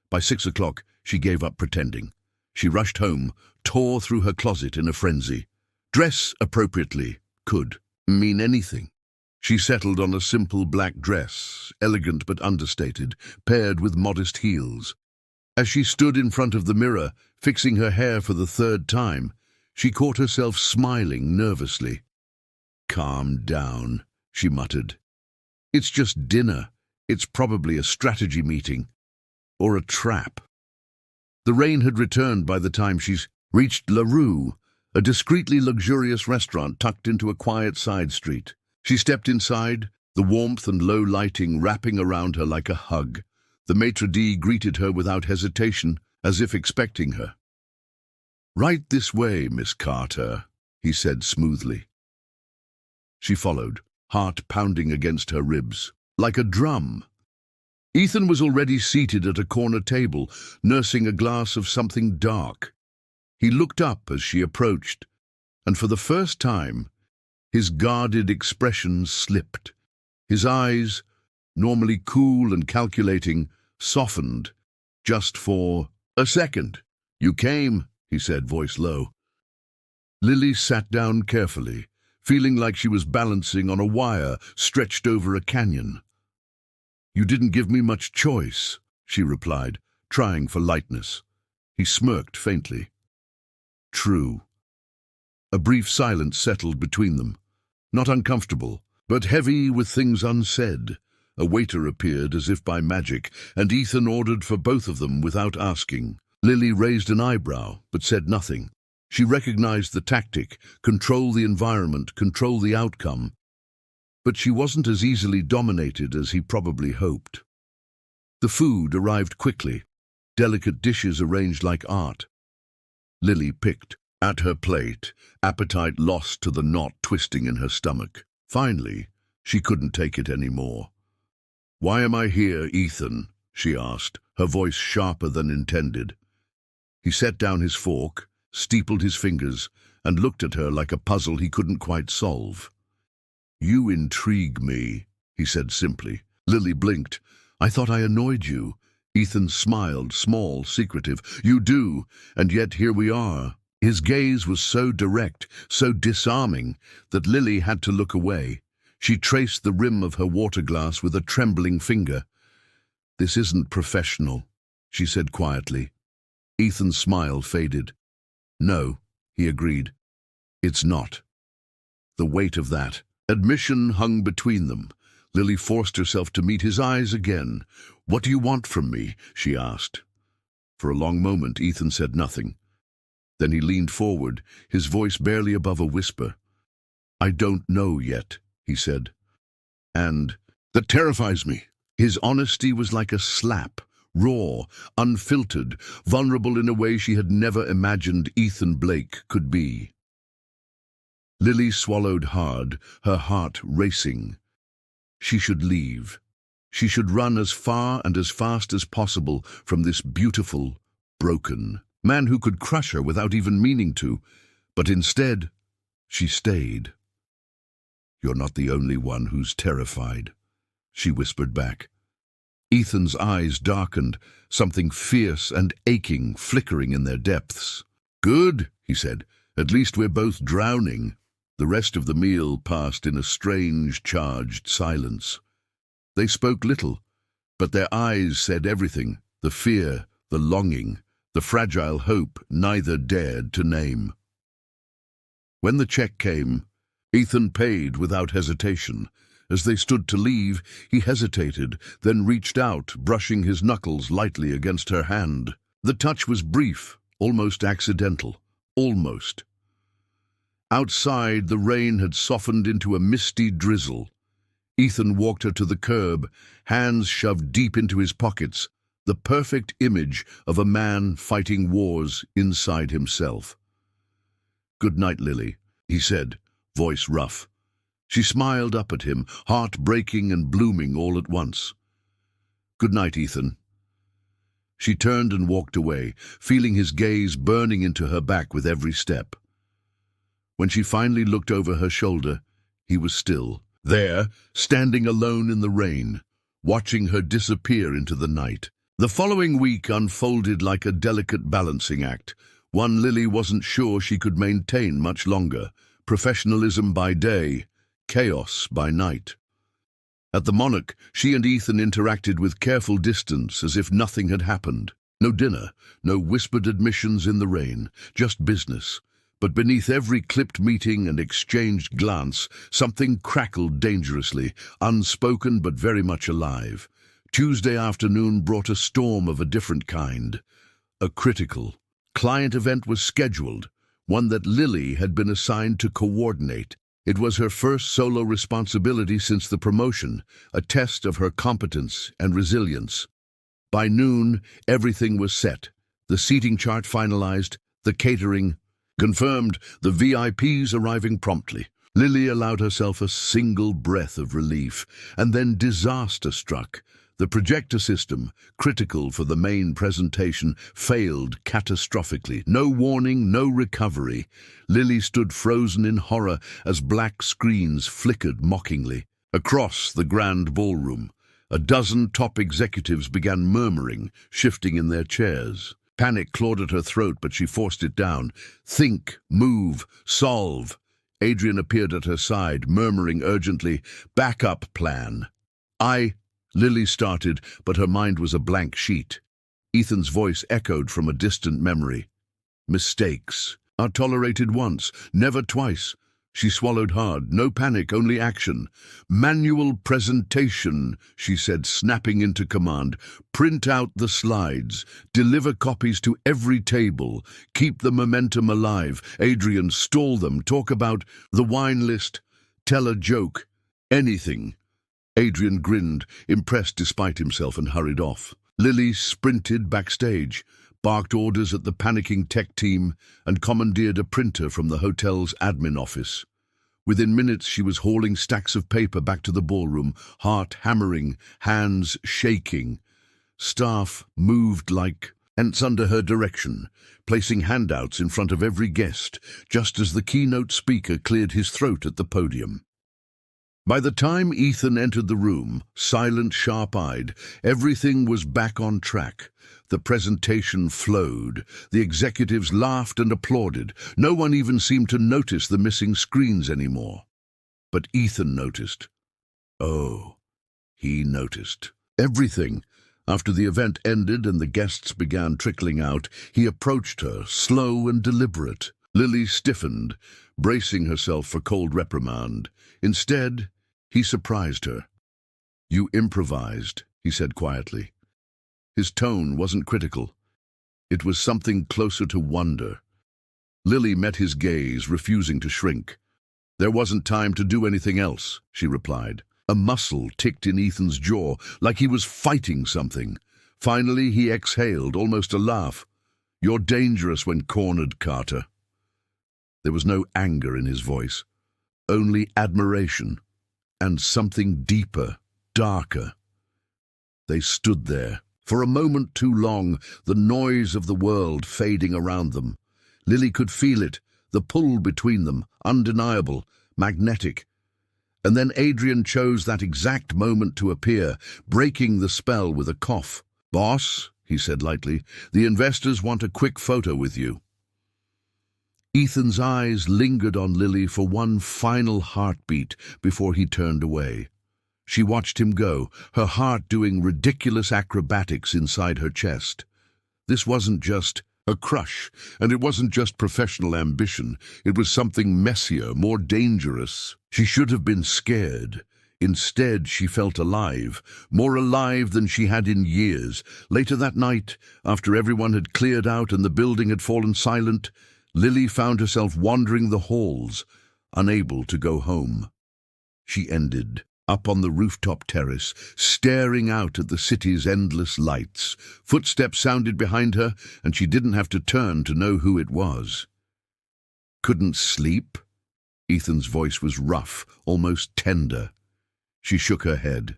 By 6 o'clock, she gave up pretending. She rushed home, tore through her closet in a frenzy. Dress appropriately could mean anything. She settled on a simple black dress, elegant but understated, paired with modest heels. As she stood in front of the mirror, fixing her hair for the third time, she caught herself smiling nervously. "Calm down," she muttered. "It's just dinner. It's probably a strategy meeting. Or a trap." The rain had returned by the time she reached La Rue, a discreetly luxurious restaurant tucked into a quiet side street. She stepped inside, the warmth and low lighting wrapping around her like a hug. The maitre d' greeted her without hesitation, as if expecting her. "Right this way, Miss Carter," he said smoothly. She followed, heart pounding against her ribs, like a drum. Ethan was already seated at a corner table, nursing a glass of something dark. He looked up as she approached, and for the first time, his guarded expression slipped. His eyes, normally cool and calculating, softened, just for a second. "You came," he said, voice low. Lily sat down carefully, feeling like she was balancing on a wire stretched over a canyon. "You didn't give me much choice," she replied, trying for lightness. He smirked faintly. "True." A brief silence settled between them, not uncomfortable, but heavy with things unsaid. A waiter appeared as if by magic, and Ethan ordered for both of them without asking. Lily raised an eyebrow, but said nothing. She recognized the tactic: control the environment, control the outcome. But she wasn't as easily dominated as he probably hoped. The food arrived quickly, delicate dishes arranged like art. Lily picked at her plate, appetite lost to the knot twisting in her stomach. Finally, she couldn't take it anymore. "Why am I here, Ethan?" she asked, her voice sharper than intended. He set down his fork, steepled his fingers, and looked at her like a puzzle he couldn't quite solve. "You intrigue me," he said simply. Lily blinked. "I thought I annoyed you." Ethan smiled, small, secretive. "You do, and yet here we are." His gaze was so direct, so disarming, that Lily had to look away. She traced the rim of her water glass with a trembling finger. "This isn't professional," she said quietly. Ethan's smile faded. "No," he agreed. "It's not." The weight of that admission hung between them. Lily forced herself to meet his eyes again. "What do you want from me?" she asked. For a long moment, Ethan said nothing. Then he leaned forward, his voice barely above a whisper. "I don't know yet," he said. "And that terrifies me." His honesty was like a slap, raw, unfiltered, vulnerable in a way she had never imagined Ethan Blake could be. Lily swallowed hard, her heart racing. She should leave. She should run as far and as fast as possible from this beautiful, broken man who could crush her without even meaning to. But instead, she stayed. "You're not the only one who's terrified," she whispered back. Ethan's eyes darkened, something fierce and aching flickering in their depths. "Good," he said. "At least we're both drowning." The rest of the meal passed in a strange, charged silence. They spoke little, but their eyes said everything: the fear, the longing, the fragile hope neither dared to name. When the check came, Ethan paid without hesitation. As they stood to leave, he hesitated, then reached out, brushing his knuckles lightly against her hand. The touch was brief, almost accidental. Almost. Outside, the rain had softened into a misty drizzle. Ethan walked her to the curb, hands shoved deep into his pockets, the perfect image of a man fighting wars inside himself. "Good night, Lily," he said, voice rough. She smiled up at him, heart breaking and blooming all at once. "Good night, Ethan." She turned and walked away, feeling his gaze burning into her back with every step. When she finally looked over her shoulder, he was still there, standing alone in the rain. watching her disappear into the night. The following week unfolded like a delicate balancing act, one Lily wasn't sure she could maintain much longer. Professionalism by day, chaos by night. At the Monarch, she and Ethan interacted with careful distance as if nothing had happened. No dinner, no whispered admissions in the rain, just business. But beneath every clipped meeting and exchanged glance, something crackled dangerously, unspoken but very much alive. Tuesday afternoon brought a storm of a different kind. A critical client event was scheduled, one that Lily had been assigned to coordinate. It was her first solo responsibility since the promotion, a test of her competence and resilience. By noon, everything was set. The seating chart finalized, the catering confirmed, the VIPs arriving promptly. Lily allowed herself a single breath of relief, and then disaster struck. The projector system, critical for the main presentation, failed catastrophically. No warning, no recovery. Lily stood frozen in horror as black screens flickered mockingly. Across the grand ballroom, a dozen top executives began murmuring, shifting in their chairs. Panic clawed at her throat, but she forced it down. Think, move, solve. Adrian appeared at her side, murmuring urgently, "Backup plan." Lily started, but her mind was a blank sheet. Ethan's voice echoed from a distant memory. "Mistakes are tolerated once, never twice." She swallowed hard. No panic, only action. "Manual presentation," she said, snapping into command. "Print out the slides. Deliver copies to every table. Keep the momentum alive. Adrian, stall them. Talk about the wine list. Tell a joke. Anything." Adrian grinned, impressed despite himself, and hurried off. Lily sprinted backstage, barked orders at the panicking tech team, and commandeered a printer from the hotel's admin office. Within minutes, she was hauling stacks of paper back to the ballroom, heart hammering, hands shaking. Staff moved like ants under her direction, placing handouts in front of every guest, just as the keynote speaker cleared his throat at the podium. By the time Ethan entered the room, silent, sharp-eyed, everything was back on track. The presentation flowed. The executives laughed and applauded. No one even seemed to notice the missing screens anymore. But Ethan noticed. Oh, he noticed. Everything. After the event ended and the guests began trickling out, he approached her, slow and deliberate. Lily stiffened, bracing herself for cold reprimand. Instead, he surprised her. "You improvised," he said quietly. His tone wasn't critical. It was something closer to wonder. Lily met his gaze, refusing to shrink. "There wasn't time to do anything else," she replied. A muscle ticked in Ethan's jaw, like he was fighting something. Finally, he exhaled, almost a laugh. "You're dangerous when cornered, Carter." There was no anger in his voice, only admiration. And something deeper, darker. They stood there, for a moment too long, the noise of the world fading around them. Lily could feel it, the pull between them, undeniable, magnetic. And then Adrian chose that exact moment to appear, breaking the spell with a cough. "Boss," he said lightly, "the investors want a quick photo with you." Ethan's eyes lingered on Lily for one final heartbeat before he turned away. She watched him go, her heart doing ridiculous acrobatics inside her chest. This wasn't just a crush, and it wasn't just professional ambition. It was something messier, more dangerous. She should have been scared. Instead, she felt alive, more alive than she had in years. Later that night, after everyone had cleared out and the building had fallen silent, Lily found herself wandering the halls, unable to go home. She ended up on the rooftop terrace, staring out at the city's endless lights. Footsteps sounded behind her, and she didn't have to turn to know who it was. "Couldn't sleep?" Ethan's voice was rough, almost tender. She shook her head.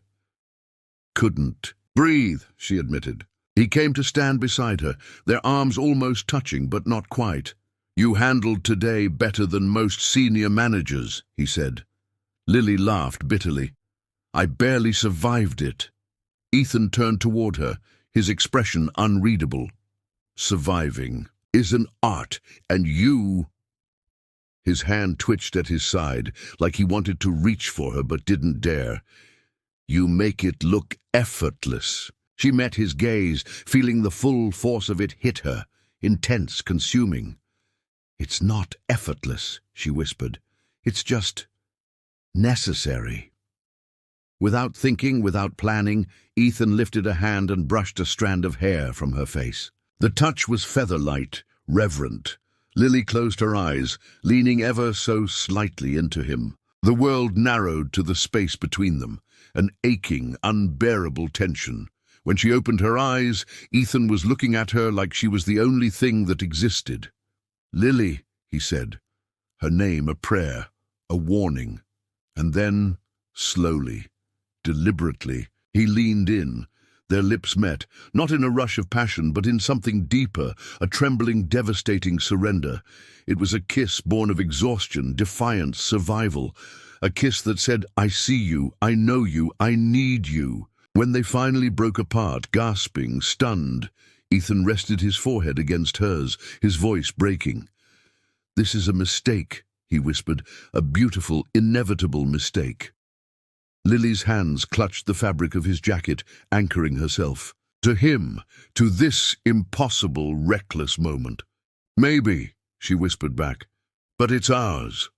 "Couldn't breathe," she admitted. He came to stand beside her, their arms almost touching, but not quite. "You handled today better than most senior managers," he said. Lily laughed bitterly. "I barely survived it." Ethan turned toward her, his expression unreadable. Surviving is an art, and you... His hand twitched at his side, like he wanted to reach for her but didn't dare. You make it look effortless. She met his gaze, feeling the full force of it hit her, intense, consuming. It's not effortless, she whispered. It's just necessary. Without thinking, without planning, Ethan lifted a hand and brushed a strand of hair from her face. The touch was feather-light, reverent. Lily closed her eyes, leaning ever so slightly into him. The world narrowed to the space between them, an aching, unbearable tension. When she opened her eyes, Ethan was looking at her like she was the only thing that existed. "Lily," he said, her name a prayer, a warning. And then, slowly, deliberately, he leaned in. Their lips met, not in a rush of passion, but in something deeper, a trembling, devastating surrender. It was a kiss born of exhaustion, defiance, survival. A kiss that said, "I see you, I know you, I need you." When they finally broke apart, gasping, stunned, Ethan rested his forehead against hers, his voice breaking. "This is a mistake," he whispered, "a beautiful, inevitable mistake." Lily's hands clutched the fabric of his jacket, anchoring herself. To him, to this impossible, reckless moment. "Maybe," she whispered back, "but it's ours."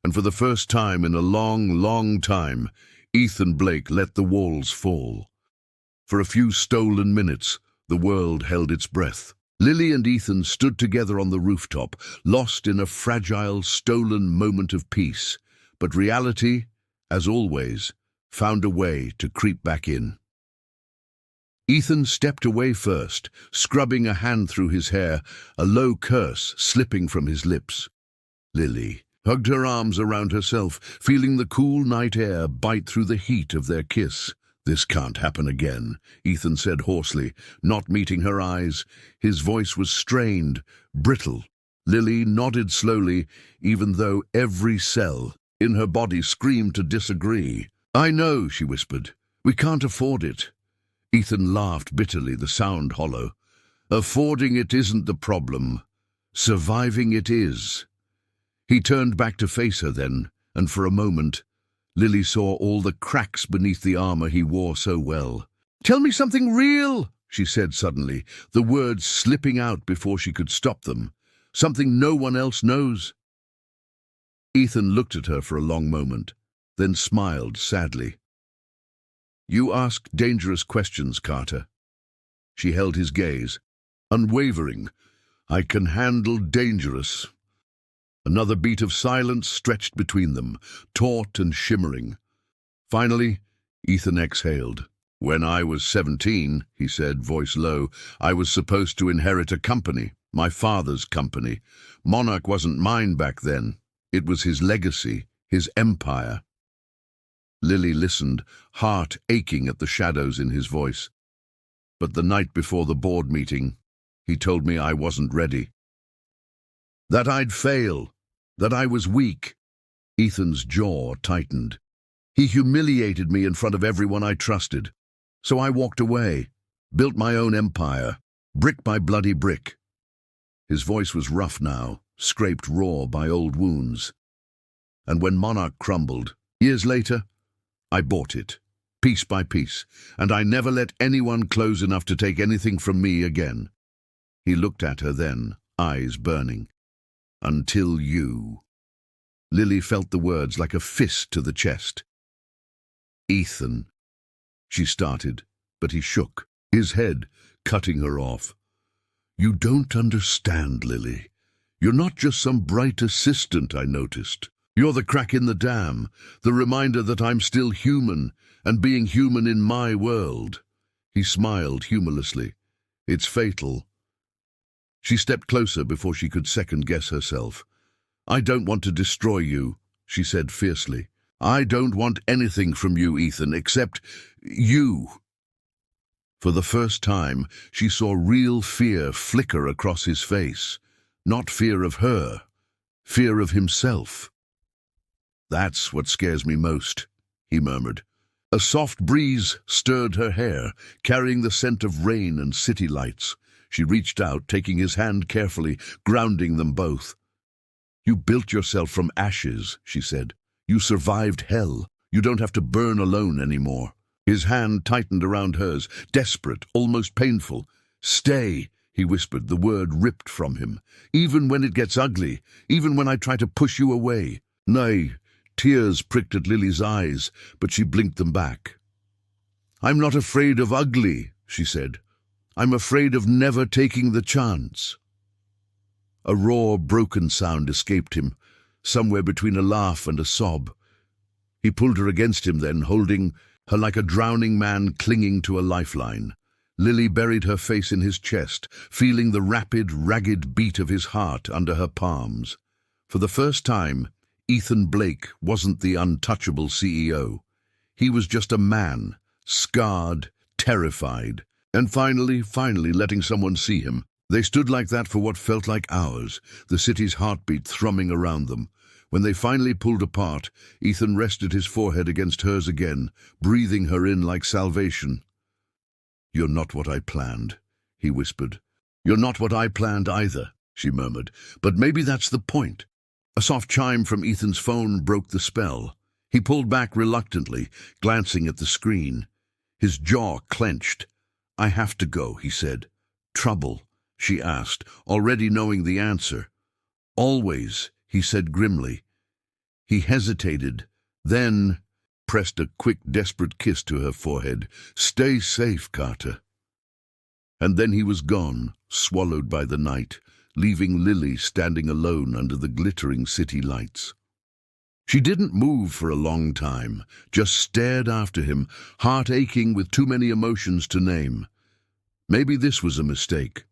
And for the first time in a long, long time, Ethan Blake let the walls fall. For a few stolen minutes, the world held its breath. Lily and Ethan stood together on the rooftop, lost in a fragile, stolen moment of peace. But reality, as always, found a way to creep back in. Ethan stepped away first, scrubbing a hand through his hair, a low curse slipping from his lips. Lily hugged her arms around herself, feeling the cool night air bite through the heat of their kiss. "This can't happen again," Ethan said hoarsely, not meeting her eyes. His voice was strained, brittle. Lily nodded slowly, even though every cell in her body screamed to disagree. "I know," she whispered. "We can't afford it." Ethan laughed bitterly, the sound hollow. "Affording it isn't the problem. Surviving it is." He turned back to face her then, and for a moment, Lily saw all the cracks beneath the armor he wore so well. "Tell me something real," she said suddenly, the words slipping out before she could stop them. "Something no one else knows." Ethan looked at her for a long moment, then smiled sadly. "You ask dangerous questions, Carter." She held his gaze, unwavering. "I can handle dangerous." Another beat of silence stretched between them, taut and shimmering. Finally, Ethan exhaled. "When I was 17, he said, voice low, "I was supposed to inherit a company, my father's company. Monarch wasn't mine back then. It was his legacy, his empire." Lily listened, heart aching at the shadows in his voice. "But the night before the board meeting, he told me I wasn't ready. That I'd fail, that I was weak." Ethan's jaw tightened. "He humiliated me in front of everyone I trusted. So I walked away, built my own empire, brick by bloody brick." His voice was rough now, scraped raw by old wounds. "And when Monarch crumbled, years later, I bought it, piece by piece, and I never let anyone close enough to take anything from me again." He looked at her then, eyes burning. "Until you." Lily felt the words like a fist to the chest. "Ethan," she started, but he shook, his head cutting her off. "You don't understand, Lily. You're not just some bright assistant I noticed. You're the crack in the dam, the reminder that I'm still human, and being human in my world." He smiled humorlessly. "It's fatal." She stepped closer before she could second-guess herself. "I don't want to destroy you," she said fiercely. "I don't want anything from you, Ethan, except you." For the first time, she saw real fear flicker across his face. Not fear of her, fear of himself. "That's what scares me most," he murmured. A soft breeze stirred her hair, carrying the scent of rain and city lights. She reached out, taking his hand carefully, grounding them both. "You built yourself from ashes," she said. "You survived hell. You don't have to burn alone anymore." His hand tightened around hers, desperate, almost painful. "Stay," he whispered, the word ripped from him. "Even when it gets ugly, even when I try to push you away." "Nay." Tears pricked at Lily's eyes, but she blinked them back. "I'm not afraid of ugly," she said. "I'm afraid of never taking the chance." A raw, broken sound escaped him, somewhere between a laugh and a sob. He pulled her against him then, holding her like a drowning man clinging to a lifeline. Lily buried her face in his chest, feeling the rapid, ragged beat of his heart under her palms. For the first time, Ethan Blake wasn't the untouchable CEO. He was just a man, scarred, terrified, and finally letting someone see him. They stood like that for what felt like hours, the city's heartbeat thrumming around them. When they finally pulled apart, Ethan rested his forehead against hers again, breathing her in like salvation. "You're not what I planned," he whispered. "You're not what I planned either," she murmured. "But maybe that's the point." A soft chime from Ethan's phone broke the spell. He pulled back reluctantly, glancing at the screen. His jaw clenched. "I have to go," he said. "Trouble?" she asked, already knowing the answer. "Always," he said grimly. He hesitated, then pressed a quick, desperate kiss to her forehead. "Stay safe, Carter." And then he was gone, swallowed by the night, leaving Lily standing alone under the glittering city lights. She didn't move for a long time, just stared after him, heart aching with too many emotions to name. Maybe this was a mistake.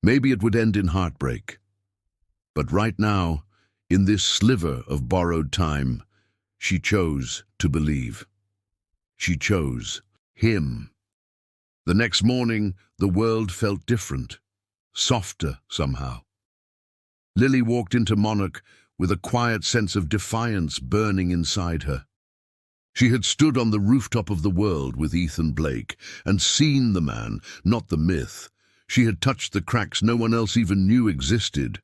Maybe it would end in heartbreak. But right now, in this sliver of borrowed time, she chose to believe. She chose him. The next morning, the world felt different, softer somehow. Lily walked into Monarch with a quiet sense of defiance burning inside her. She had stood on the rooftop of the world with Ethan Blake and seen the man, not the myth. She had touched the cracks no one else even knew existed.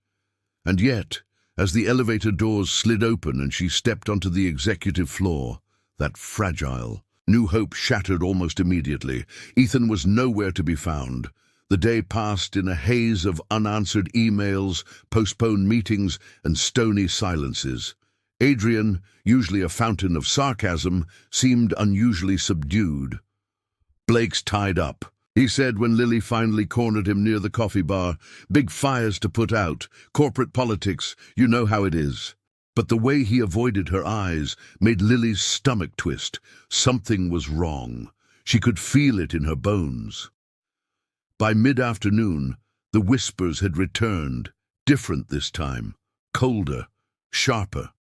And yet, as the elevator doors slid open and she stepped onto the executive floor, that fragile, new hope shattered almost immediately. Ethan was nowhere to be found. The day passed in a haze of unanswered emails, postponed meetings, and stony silences. Adrian, usually a fountain of sarcasm, seemed unusually subdued. "Blake's tied up," he said when Lily finally cornered him near the coffee bar. "Big fires to put out, corporate politics, you know how it is." But the way he avoided her eyes made Lily's stomach twist. Something was wrong. She could feel it in her bones. By mid-afternoon, the whispers had returned, different this time, colder, sharper.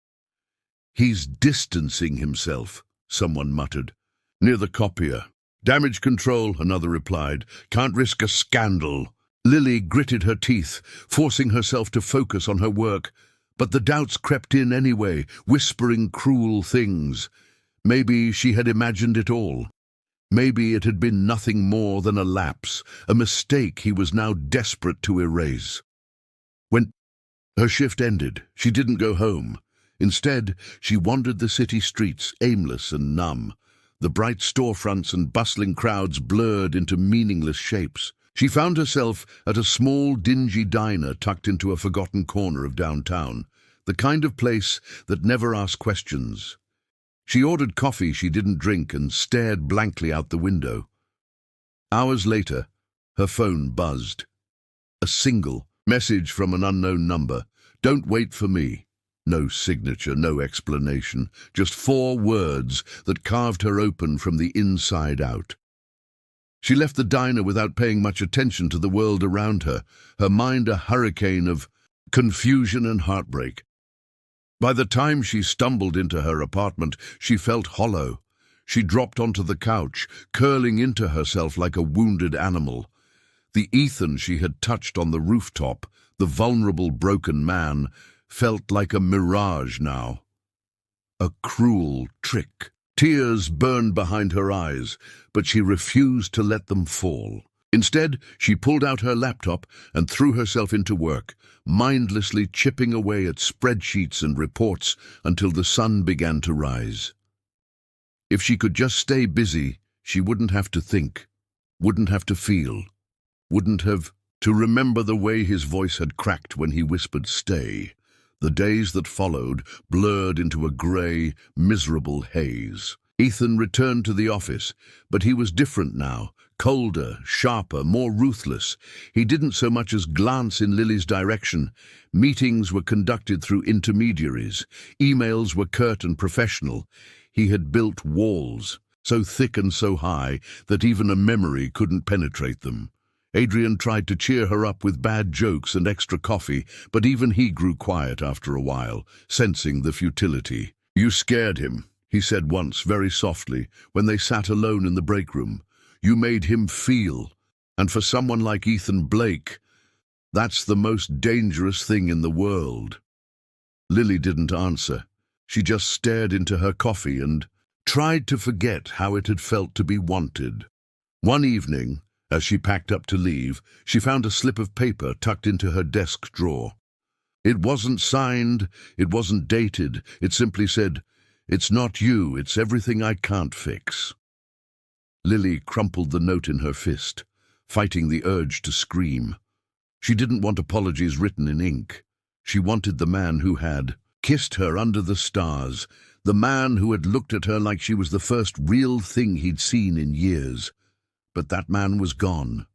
"He's distancing himself," someone muttered. "Near the copier." "Damage control," another replied. "Can't risk a scandal." Lily gritted her teeth, forcing herself to focus on her work. But the doubts crept in anyway, whispering cruel things. Maybe she had imagined it all. Maybe it had been nothing more than a lapse, a mistake he was now desperate to erase. When her shift ended, she didn't go home. Instead, she wandered the city streets, aimless and numb. The bright storefronts and bustling crowds blurred into meaningless shapes. She found herself at a small, dingy diner tucked into a forgotten corner of downtown, the kind of place that never asked questions. She ordered coffee she didn't drink and stared blankly out the window. Hours later, her phone buzzed. A single message from an unknown number. "Don't wait for me." No signature, no explanation, just 4 words that carved her open from the inside out. She left the diner without paying much attention to the world around her, her mind a hurricane of confusion and heartbreak. By the time she stumbled into her apartment, she felt hollow. She dropped onto the couch, curling into herself like a wounded animal. The Ethan she had touched on the rooftop, the vulnerable, broken man, felt like a mirage now. A cruel trick, Tears burned behind her eyes, but she refused to let them fall. Instead, she pulled out her laptop and threw herself into work, mindlessly chipping away at spreadsheets and reports until the sun began to rise. If she could just stay busy, she wouldn't have to think, wouldn't have to feel, wouldn't have to remember the way his voice had cracked when he whispered, "Stay." The days that followed blurred into a grey, miserable haze. Ethan returned to the office, but he was different now, colder, sharper, more ruthless. He didn't so much as glance in Lily's direction. Meetings were conducted through intermediaries. Emails were curt and professional. He had built walls, so thick and so high that even a memory couldn't penetrate them. Adrian tried to cheer her up with bad jokes and extra coffee, but even he grew quiet after a while, sensing the futility. "You scared him," he said once, very softly, when they sat alone in the break room. "You made him feel. And for someone like Ethan Blake, that's the most dangerous thing in the world." Lily didn't answer. She just stared into her coffee and tried to forget how it had felt to be wanted. One evening, as she packed up to leave, she found a slip of paper tucked into her desk drawer. It wasn't signed, it wasn't dated, it simply said, "It's not you, it's everything I can't fix." Lily crumpled the note in her fist, fighting the urge to scream. She didn't want apologies written in ink. She wanted the man who had kissed her under the stars, the man who had looked at her like she was the first real thing he'd seen in years. But that man was gone,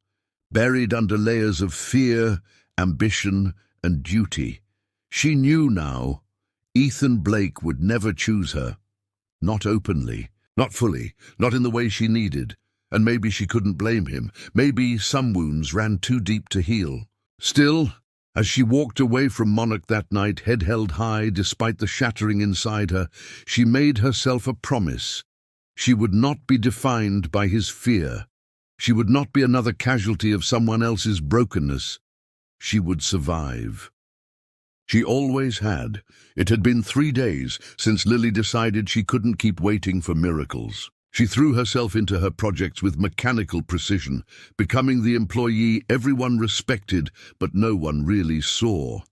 buried under layers of fear, ambition, and duty. She knew now Ethan Blake would never choose her. Not openly, not fully, not in the way she needed. And maybe she couldn't blame him. Maybe some wounds ran too deep to heal. Still, as she walked away from Monarch that night, head held high despite the shattering inside her, she made herself a promise. She would not be defined by his fear. She would not be another casualty of someone else's brokenness. She would survive. She always had. It had been 3 days since Lily decided she couldn't keep waiting for miracles. She threw herself into her projects with mechanical precision, becoming the employee everyone respected but no one really saw.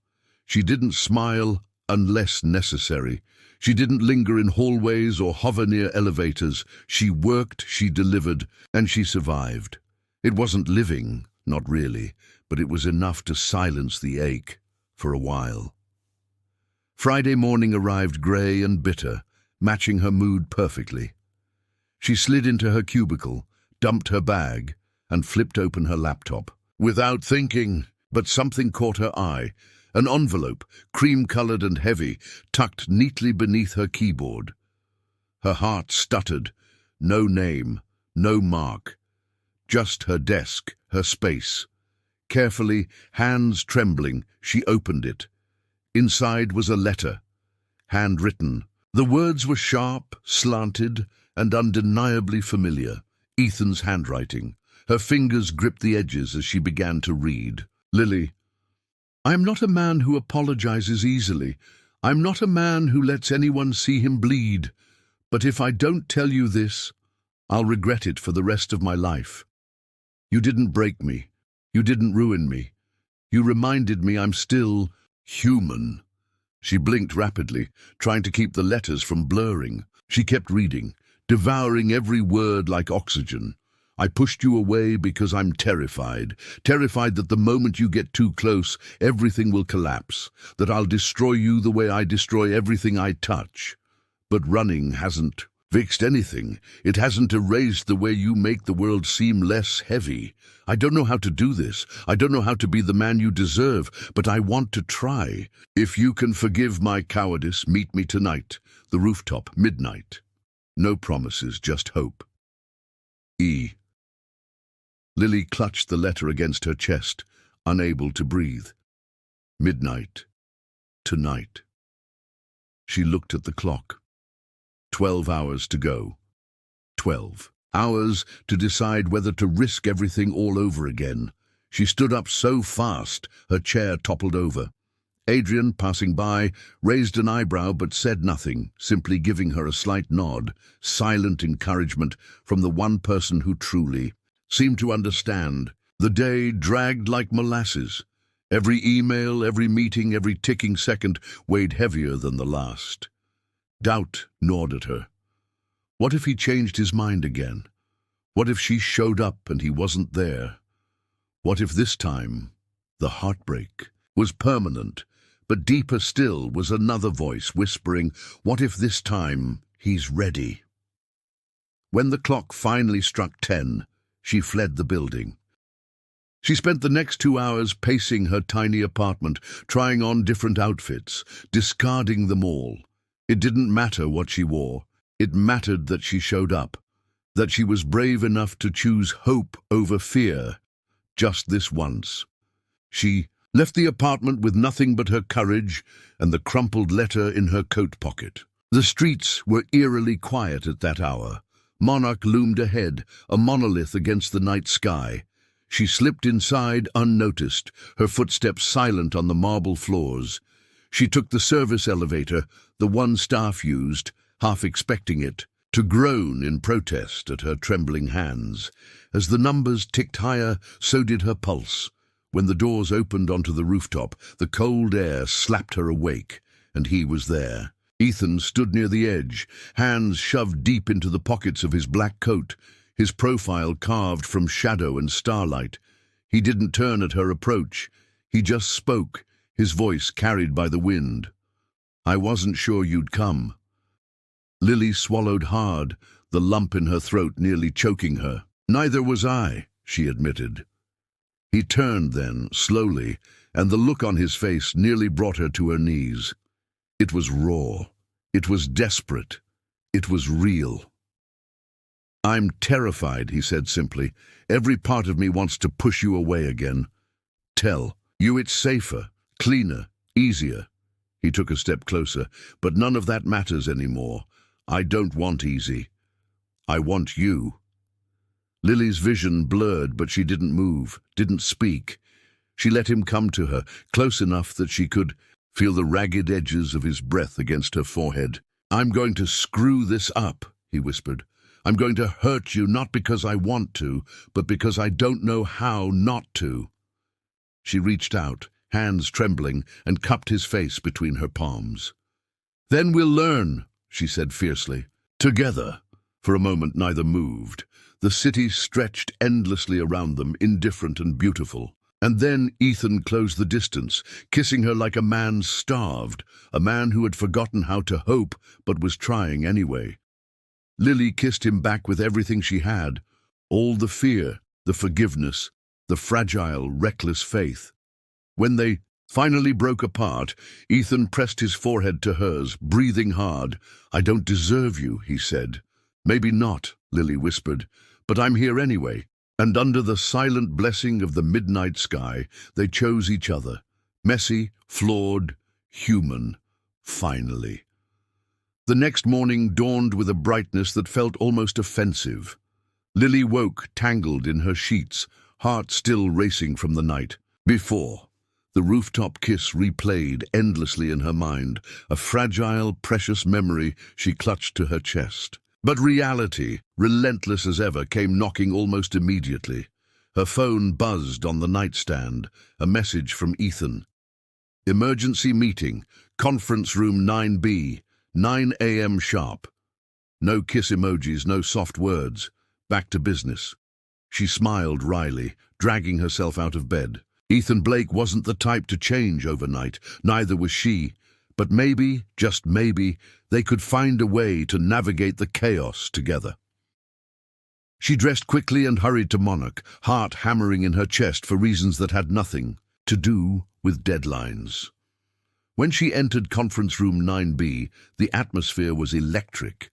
She didn't smile unless necessary. She didn't linger in hallways or hover near elevators. She worked, she delivered, and she survived. It wasn't living, not really, but it was enough to silence the ache for a while. Friday morning arrived grey and bitter, matching her mood perfectly. She slid into her cubicle, dumped her bag, and flipped open her laptop. Without thinking, but something caught her eye. An envelope, cream-colored and heavy, tucked neatly beneath her keyboard. Her heart stuttered. No name, no mark. Just her desk, her space. Carefully, hands trembling, she opened it. Inside was a letter, handwritten. The words were sharp, slanted, and undeniably familiar. Ethan's handwriting. Her fingers gripped the edges as she began to read. "Lily, I'm not a man who apologizes easily. I'm not a man who lets anyone see him bleed. But if I don't tell you this, I'll regret it for the rest of my life. You didn't break me. You didn't ruin me. You reminded me I'm still human." She blinked rapidly, trying to keep the letters from blurring. She kept reading, devouring every word like oxygen. "I pushed you away because I'm terrified. Terrified that the moment you get too close, everything will collapse. That I'll destroy you the way I destroy everything I touch. But running hasn't fixed anything. It hasn't erased the way you make the world seem less heavy. I don't know how to do this. I don't know how to be the man you deserve, but I want to try. If you can forgive my cowardice, meet me tonight. The rooftop, midnight. No promises, just hope. E." Lily clutched the letter against her chest, unable to breathe. Midnight. Tonight. She looked at the clock. 12 hours to go. 12 hours to decide whether to risk everything all over again. She stood up so fast, her chair toppled over. Adrian, passing by, raised an eyebrow but said nothing, simply giving her a slight nod, silent encouragement from the one person who truly seemed to understand. The day dragged like molasses. Every email, every meeting, every ticking second weighed heavier than the last. Doubt gnawed at her. What if he changed his mind again? What if she showed up and he wasn't there? What if this time the heartbreak was permanent? But deeper still was another voice whispering, what if this time he's ready? When the clock finally struck 10, she fled the building. She spent the next 2 hours pacing her tiny apartment, trying on different outfits, discarding them all. It didn't matter what she wore. It mattered that she showed up, that she was brave enough to choose hope over fear, just this once. She left the apartment with nothing but her courage and the crumpled letter in her coat pocket. The streets were eerily quiet at that hour. Monarch loomed ahead, a monolith against the night sky. She slipped inside unnoticed, her footsteps silent on the marble floors. She took the service elevator, the one staff used, half expecting it to groan in protest at her trembling hands. As the numbers ticked higher, so did her pulse. When the doors opened onto the rooftop, the cold air slapped her awake, and he was there. Ethan stood near the edge, hands shoved deep into the pockets of his black coat, his profile carved from shadow and starlight. He didn't turn at her approach. He just spoke, his voice carried by the wind. "I wasn't sure you'd come." Lily swallowed hard, the lump in her throat nearly choking her. "Neither was I," she admitted. He turned then, slowly, and the look on his face nearly brought her to her knees. It was raw. It was desperate. It was real. "I'm terrified," he said simply. "Every part of me wants to push you away again. Tell you it's safer, cleaner, easier." He took a step closer. "But none of that matters anymore. I don't want easy. I want you." Lily's vision blurred, but she didn't move, didn't speak. She let him come to her, close enough that she could feel the ragged edges of his breath against her forehead. "I'm going to screw this up," he whispered. "I'm going to hurt you, not because I want to, but because I don't know how not to." She reached out, hands trembling, and cupped his face between her palms. "Then we'll learn," she said fiercely. Together. For a moment neither moved. The city stretched endlessly around them, indifferent and beautiful. And then Ethan closed the distance, kissing her like a man starved, a man who had forgotten how to hope but was trying anyway. Lily kissed him back with everything she had, all the fear, the forgiveness, the fragile, reckless faith. When they finally broke apart, Ethan pressed his forehead to hers, breathing hard. "I don't deserve you," he said. "Maybe not," Lily whispered, "but I'm here anyway." And under the silent blessing of the midnight sky, they chose each other. Messy, flawed, human, finally. The next morning dawned with a brightness that felt almost offensive. Lily woke, tangled in her sheets, heart still racing from the night before. The rooftop kiss replayed endlessly in her mind, a fragile, precious memory she clutched to her chest. But reality, relentless as ever, came knocking almost immediately. Her phone buzzed on the nightstand, a message from Ethan. "Emergency meeting, conference room 9B, 9 a.m. sharp." No kiss emojis, no soft words. Back to business. She smiled wryly, dragging herself out of bed. Ethan Blake wasn't the type to change overnight, neither was she. But maybe, just maybe, they could find a way to navigate the chaos together. She dressed quickly and hurried to Monarch, heart hammering in her chest for reasons that had nothing to do with deadlines. When she entered conference room 9B, the atmosphere was electric.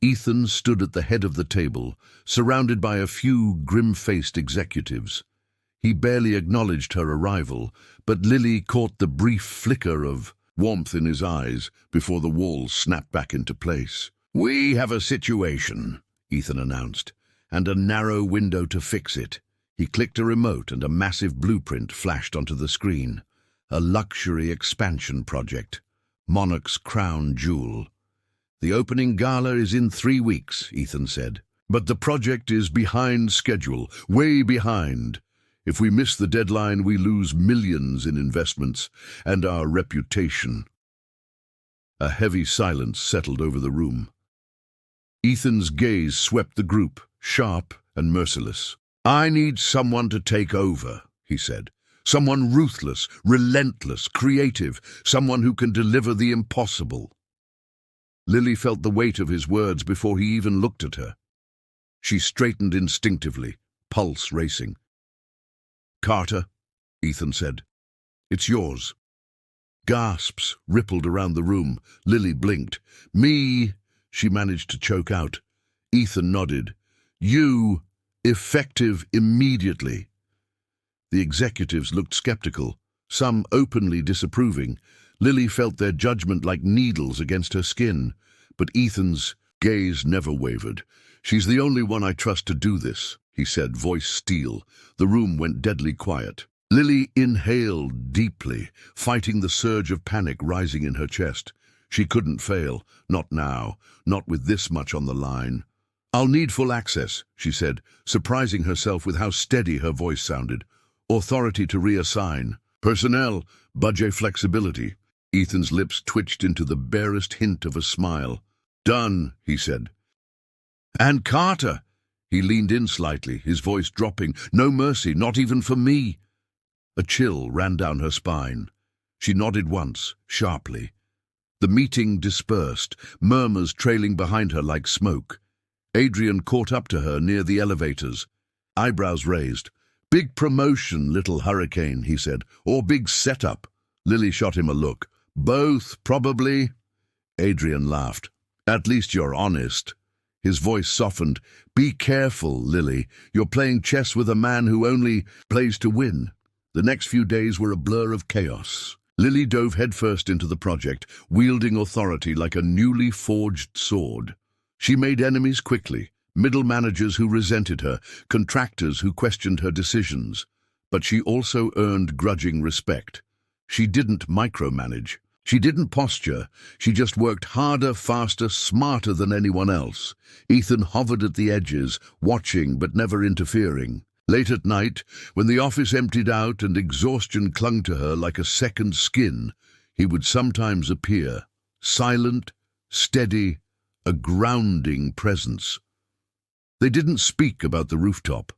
Ethan stood at the head of the table, surrounded by a few grim-faced executives. He barely acknowledged her arrival, but Lily caught the brief flicker of warmth in his eyes before the walls snapped back into place. "We have a situation," Ethan announced, "and a narrow window to fix it." He clicked a remote and a massive blueprint flashed onto the screen. a luxury expansion project, Monarch's crown jewel. "The opening gala is in 3 weeks," Ethan said. "But the project is behind schedule, way behind. If we miss the deadline, we lose millions in investments and our reputation." A heavy silence settled over the room. Ethan's gaze swept the group, sharp and merciless. "I need someone to take over," he said. "Someone ruthless, relentless, creative, someone who can deliver the impossible." Lily felt the weight of his words before he even looked at her. She straightened instinctively, pulse racing. "Carter," Ethan said, "it's yours." Gasps rippled around the room. Lily blinked. "Me," she managed to choke out. Ethan nodded. "You, effective immediately." The executives looked skeptical, some openly disapproving. Lily felt their judgment like needles against her skin, but Ethan's gaze never wavered. "She's the only one I trust to do this," he said, voice steel. The room went deadly quiet. Lily inhaled deeply, fighting the surge of panic rising in her chest. She couldn't fail, not now, not with this much on the line. "I'll need full access," she said, surprising herself with how steady her voice sounded. "Authority to reassign. Personnel, budget flexibility." Ethan's lips twitched into the barest hint of a smile. "Done," he said. "And Carter," he leaned in slightly, his voice dropping. "No mercy, not even for me." A chill ran down her spine. She nodded once, sharply. The meeting dispersed, murmurs trailing behind her like smoke. Adrian caught up to her near the elevators, eyebrows raised. "Big promotion, little hurricane," he said, "or big setup?" Lily shot him a look. "Both, probably." Adrian laughed. "At least you're honest." His voice softened. "Be careful, Lily. You're playing chess with a man who only plays to win." The next few days were a blur of chaos. Lily dove headfirst into the project, wielding authority like a newly forged sword. She made enemies quickly, middle managers who resented her, contractors who questioned her decisions. But she also earned grudging respect. She didn't micromanage. She didn't posture. She just worked harder, faster, smarter than anyone else. Ethan hovered at the edges, watching but never interfering. Late at night, when the office emptied out and exhaustion clung to her like a second skin, he would sometimes appear, silent, steady, a grounding presence. They didn't speak about the rooftop,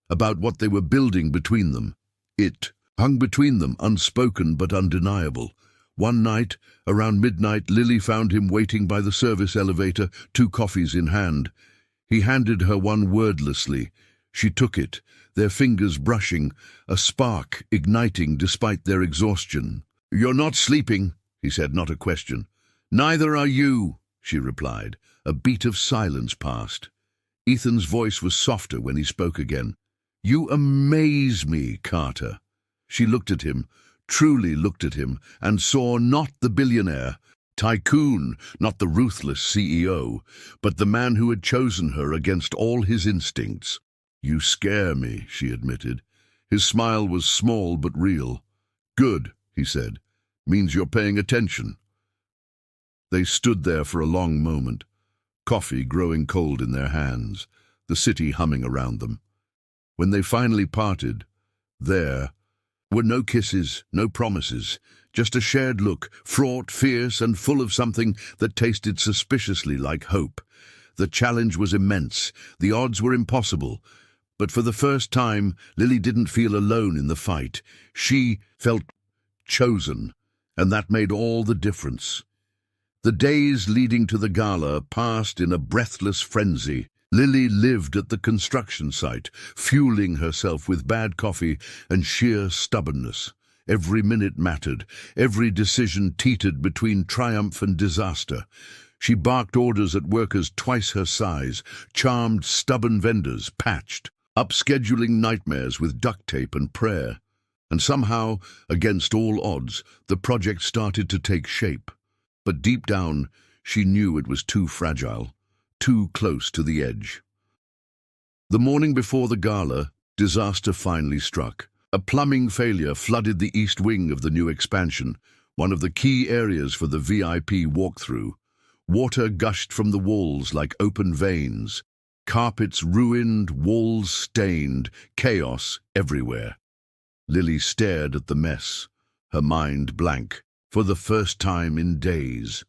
about what they were building between them. It hung between them, unspoken but undeniable. One night, around midnight, Lily found him waiting by the service elevator, 2 coffees in hand. He handed her one wordlessly. She took it, their fingers brushing, a spark igniting despite their exhaustion. "You're not sleeping," he said, not a question. "Neither are you," she replied. A beat of silence passed. Ethan's voice was softer when he spoke again. "You amaze me, Carter." She looked at him, truly looked at him, and saw not the billionaire, tycoon, not the ruthless CEO, but the man who had chosen her against all his instincts. "You scare me," she admitted. His smile was small but real. "Good," he said. "Means you're paying attention." They stood there for a long moment, coffee growing cold in their hands, the city humming around them. When they finally parted, there were no kisses, no promises, just a shared look, fraught, fierce, and full of something that tasted suspiciously like hope. The challenge was immense, the odds were impossible, but for the first time, Lily didn't feel alone in the fight. She felt chosen, and that made all the difference. The days leading to the gala passed in a breathless frenzy. Lily lived at the construction site, fueling herself with bad coffee and sheer stubbornness. Every minute mattered, every decision teetered between triumph and disaster. She barked orders at workers twice her size, charmed stubborn vendors, patched, upscheduling nightmares with duct tape and prayer. And somehow, against all odds, the project started to take shape. But deep down, she knew it was too fragile, too close to the edge. The morning before the gala, disaster finally struck. A plumbing failure flooded the east wing of the new expansion, one of the key areas for the VIP walkthrough. Water gushed from the walls like open veins. Carpets ruined, walls stained, chaos everywhere. Lily stared at the mess, her mind blank, for the first time in days.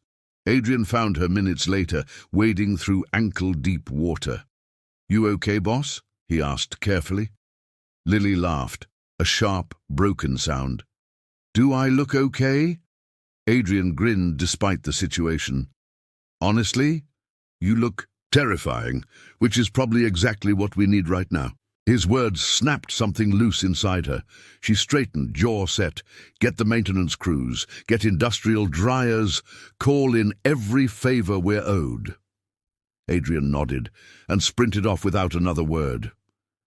Adrian found her minutes later, wading through ankle-deep water. "You okay, boss?" he asked carefully. Lily laughed, a sharp, broken sound. "Do I look okay?" Adrian grinned despite the situation. "Honestly, you look terrifying, which is probably exactly what we need right now." His words snapped something loose inside her. She straightened, jaw set. "Get the maintenance crews, get industrial dryers, call in every favor we're owed." Adrian nodded and sprinted off without another word.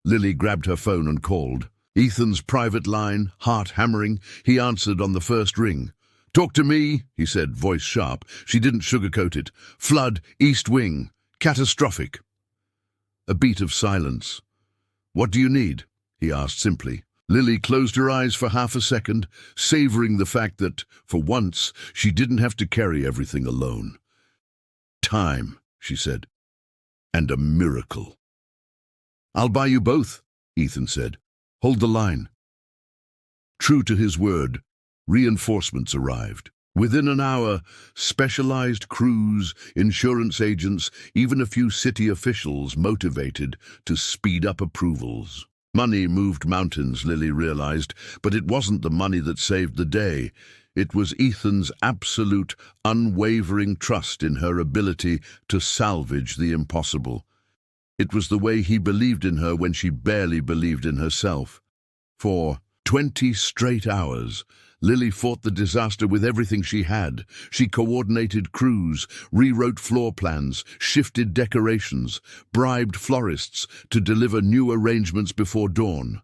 Lily grabbed her phone and called. Ethan's private line, heart hammering. He answered on the first ring. "Talk to me," he said, voice sharp. She didn't sugarcoat it. "Flood, East Wing. Catastrophic." A beat of silence. "What do you need?" he asked simply. Lily closed her eyes for half a second, savoring the fact that, for once, she didn't have to carry everything alone. "Time," she said, "and a miracle." "I'll buy you both," Ethan said. "Hold the line." True to his word, reinforcements arrived. Within an hour, specialized crews, insurance agents, even a few city officials motivated to speed up approvals. Money moved mountains, Lily realized, but it wasn't the money that saved the day. It was Ethan's absolute, unwavering trust in her ability to salvage the impossible. It was the way he believed in her when she barely believed in herself. For 20 straight hours, Lily fought the disaster with everything she had. She coordinated crews, rewrote floor plans, shifted decorations, bribed florists to deliver new arrangements before dawn.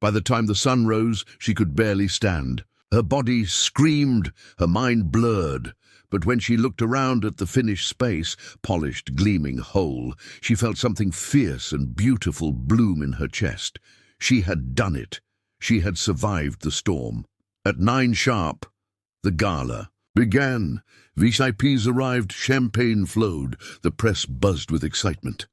By the time the sun rose, she could barely stand. Her body screamed, her mind blurred. But when she looked around at the finished space, polished, gleaming whole, she felt something fierce and beautiful bloom in her chest. She had done it. She had survived the storm. At 9 sharp, the gala began. VIPs arrived, champagne flowed, the press buzzed with excitement.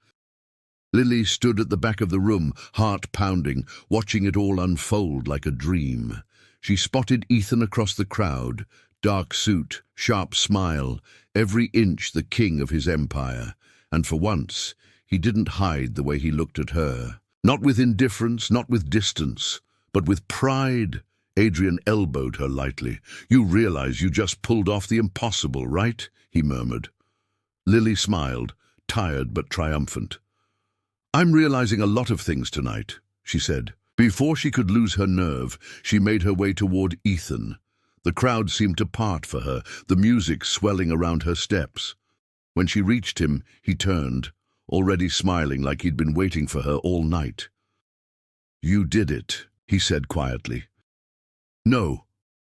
Lily stood at the back of the room, heart pounding, watching it all unfold like a dream. She spotted Ethan across the crowd, dark suit, sharp smile, every inch the king of his empire. And for once, he didn't hide the way he looked at her. Not with indifference, not with distance, but with pride. Adrian elbowed her lightly. "You realize you just pulled off the impossible, right?" he murmured. Lily smiled, tired but triumphant. "I'm realizing a lot of things tonight," she said. Before she could lose her nerve, she made her way toward Ethan. The crowd seemed to part for her, the music swelling around her steps. When she reached him, he turned, already smiling like he'd been waiting for her all night. "You did it," he said quietly. "No,"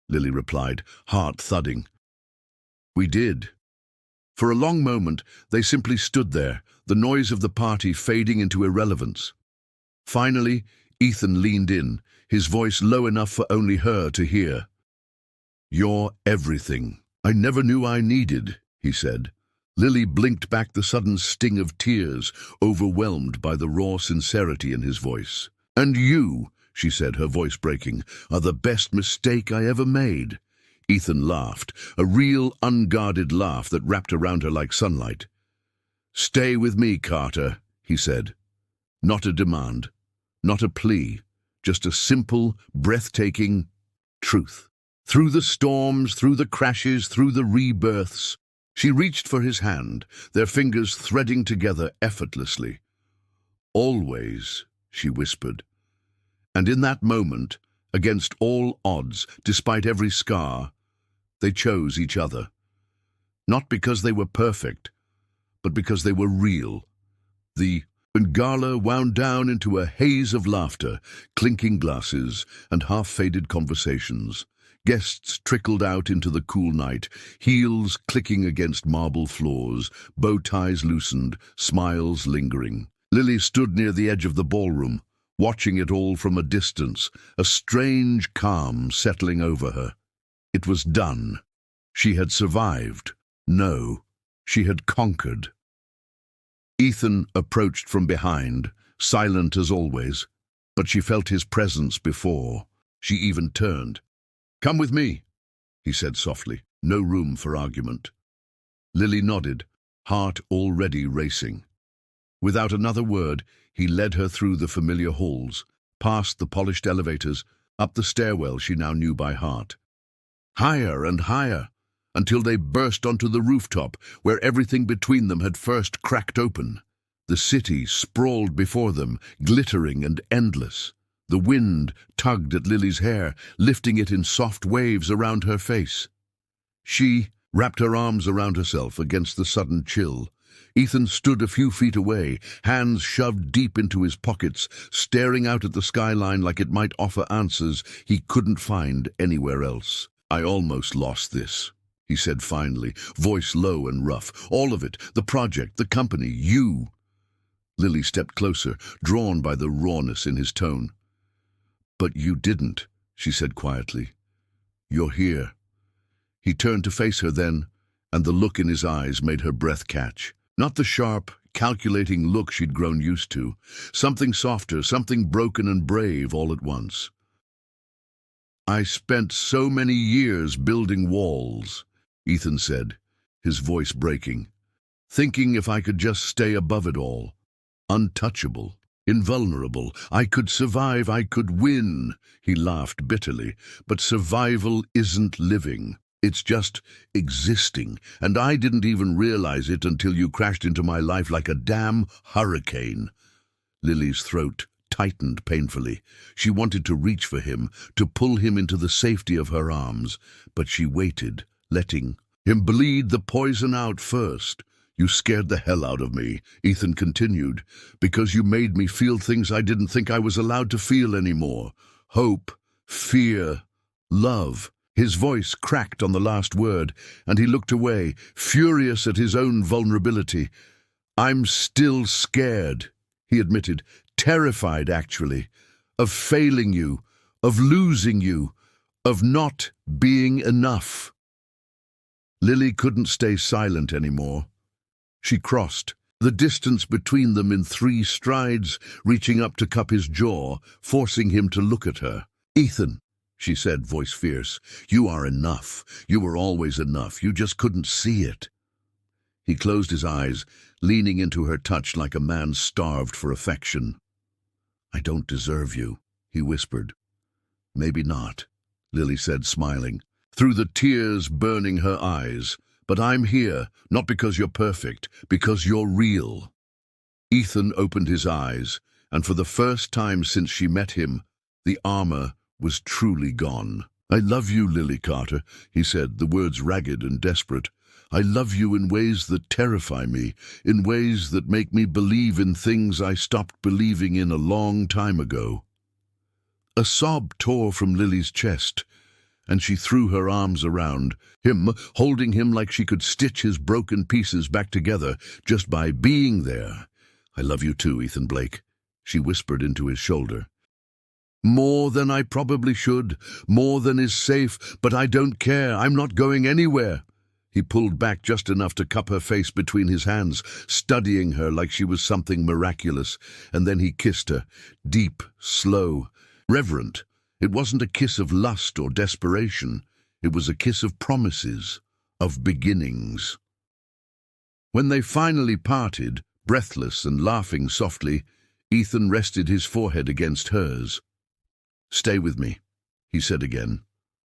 Lily replied, heart thudding. "We did." For a long moment, they simply stood there, the noise of the party fading into irrelevance. Finally, Ethan leaned in, his voice low enough for only her to hear. "You're everything I never knew I needed," he said. Lily blinked back the sudden sting of tears, overwhelmed by the raw sincerity in his voice. "And you," she said, her voice breaking, "are the best mistake I ever made." Ethan laughed, a real unguarded laugh that wrapped around her like sunlight. "Stay with me, Carter," he said. Not a demand, not a plea, just a simple, breathtaking truth. Through the storms, through the crashes, through the rebirths, she reached for his hand, their fingers threading together effortlessly. "Always," she whispered. And in that moment, against all odds, despite every scar, they chose each other. Not because they were perfect, but because they were real. The gala wound down into a haze of laughter, clinking glasses, and half-faded conversations. Guests trickled out into the cool night, heels clicking against marble floors, bow ties loosened, smiles lingering. Lily stood near the edge of the ballroom, watching it all from a distance, a strange calm settling over her. It was done. She had survived. No, she had conquered. Ethan approached from behind, silent as always, but she felt his presence before. She even turned. "Come with me," he said softly. No room for argument. Lily nodded, heart already racing. Without another word, he led her through the familiar halls, past the polished elevators, up the stairwell she now knew by heart. Higher and higher, until they burst onto the rooftop, where everything between them had first cracked open. The city sprawled before them, glittering and endless. The wind tugged at Lily's hair, lifting it in soft waves around her face. She wrapped her arms around herself against the sudden chill. Ethan stood a few feet away, hands shoved deep into his pockets, staring out at the skyline like it might offer answers he couldn't find anywhere else. "I almost lost this," he said finally, voice low and rough. "All of it, the project, the company, you." Lily stepped closer, drawn by the rawness in his tone. "But you didn't," she said quietly. "You're here." He turned to face her then, and the look in his eyes made her breath catch. Not the sharp, calculating look she'd grown used to. Something softer, something broken and brave all at once. "I spent so many years building walls," Ethan said, his voice breaking, "thinking if I could just stay above it all. Untouchable, invulnerable. I could survive, I could win." He laughed bitterly. "But survival isn't living. It's just existing, and I didn't even realize it until you crashed into my life like a damn hurricane." Lily's throat tightened painfully. She wanted to reach for him, to pull him into the safety of her arms, but she waited, letting him bleed the poison out first. "You scared the hell out of me," Ethan continued, "because you made me feel things I didn't think I was allowed to feel anymore. Hope, fear, love." His voice cracked on the last word, and he looked away, furious at his own vulnerability. "I'm still scared," he admitted, "terrified, actually, of failing you, of losing you, of not being enough." Lily couldn't stay silent anymore. She crossed, the distance between them in 3 strides, reaching up to cup his jaw, forcing him to look at her. "Ethan," she said, voice fierce, "you are enough. You were always enough. You just couldn't see it." He closed his eyes, leaning into her touch like a man starved for affection. "I don't deserve you," he whispered. "Maybe not," Lily said, smiling, through the tears burning her eyes. "But I'm here, not because you're perfect, because you're real." Ethan opened his eyes, and for the first time since she met him, the armor was truly gone. "I love you, Lily Carter," he said, the words ragged and desperate. "I love you in ways that terrify me, in ways that make me believe in things I stopped believing in a long time ago." A sob tore from Lily's chest, and she threw her arms around him, holding him like she could stitch his broken pieces back together just by being there. "I love you too, Ethan Blake," she whispered into his shoulder. "More than I probably should, more than is safe, but I don't care. I'm not going anywhere." He pulled back just enough to cup her face between his hands, studying her like she was something miraculous, and then he kissed her, deep, slow, reverent. It wasn't a kiss of lust or desperation. It was a kiss of promises, of beginnings. When they finally parted, breathless and laughing softly, Ethan rested his forehead against hers. "Stay with me," he said again,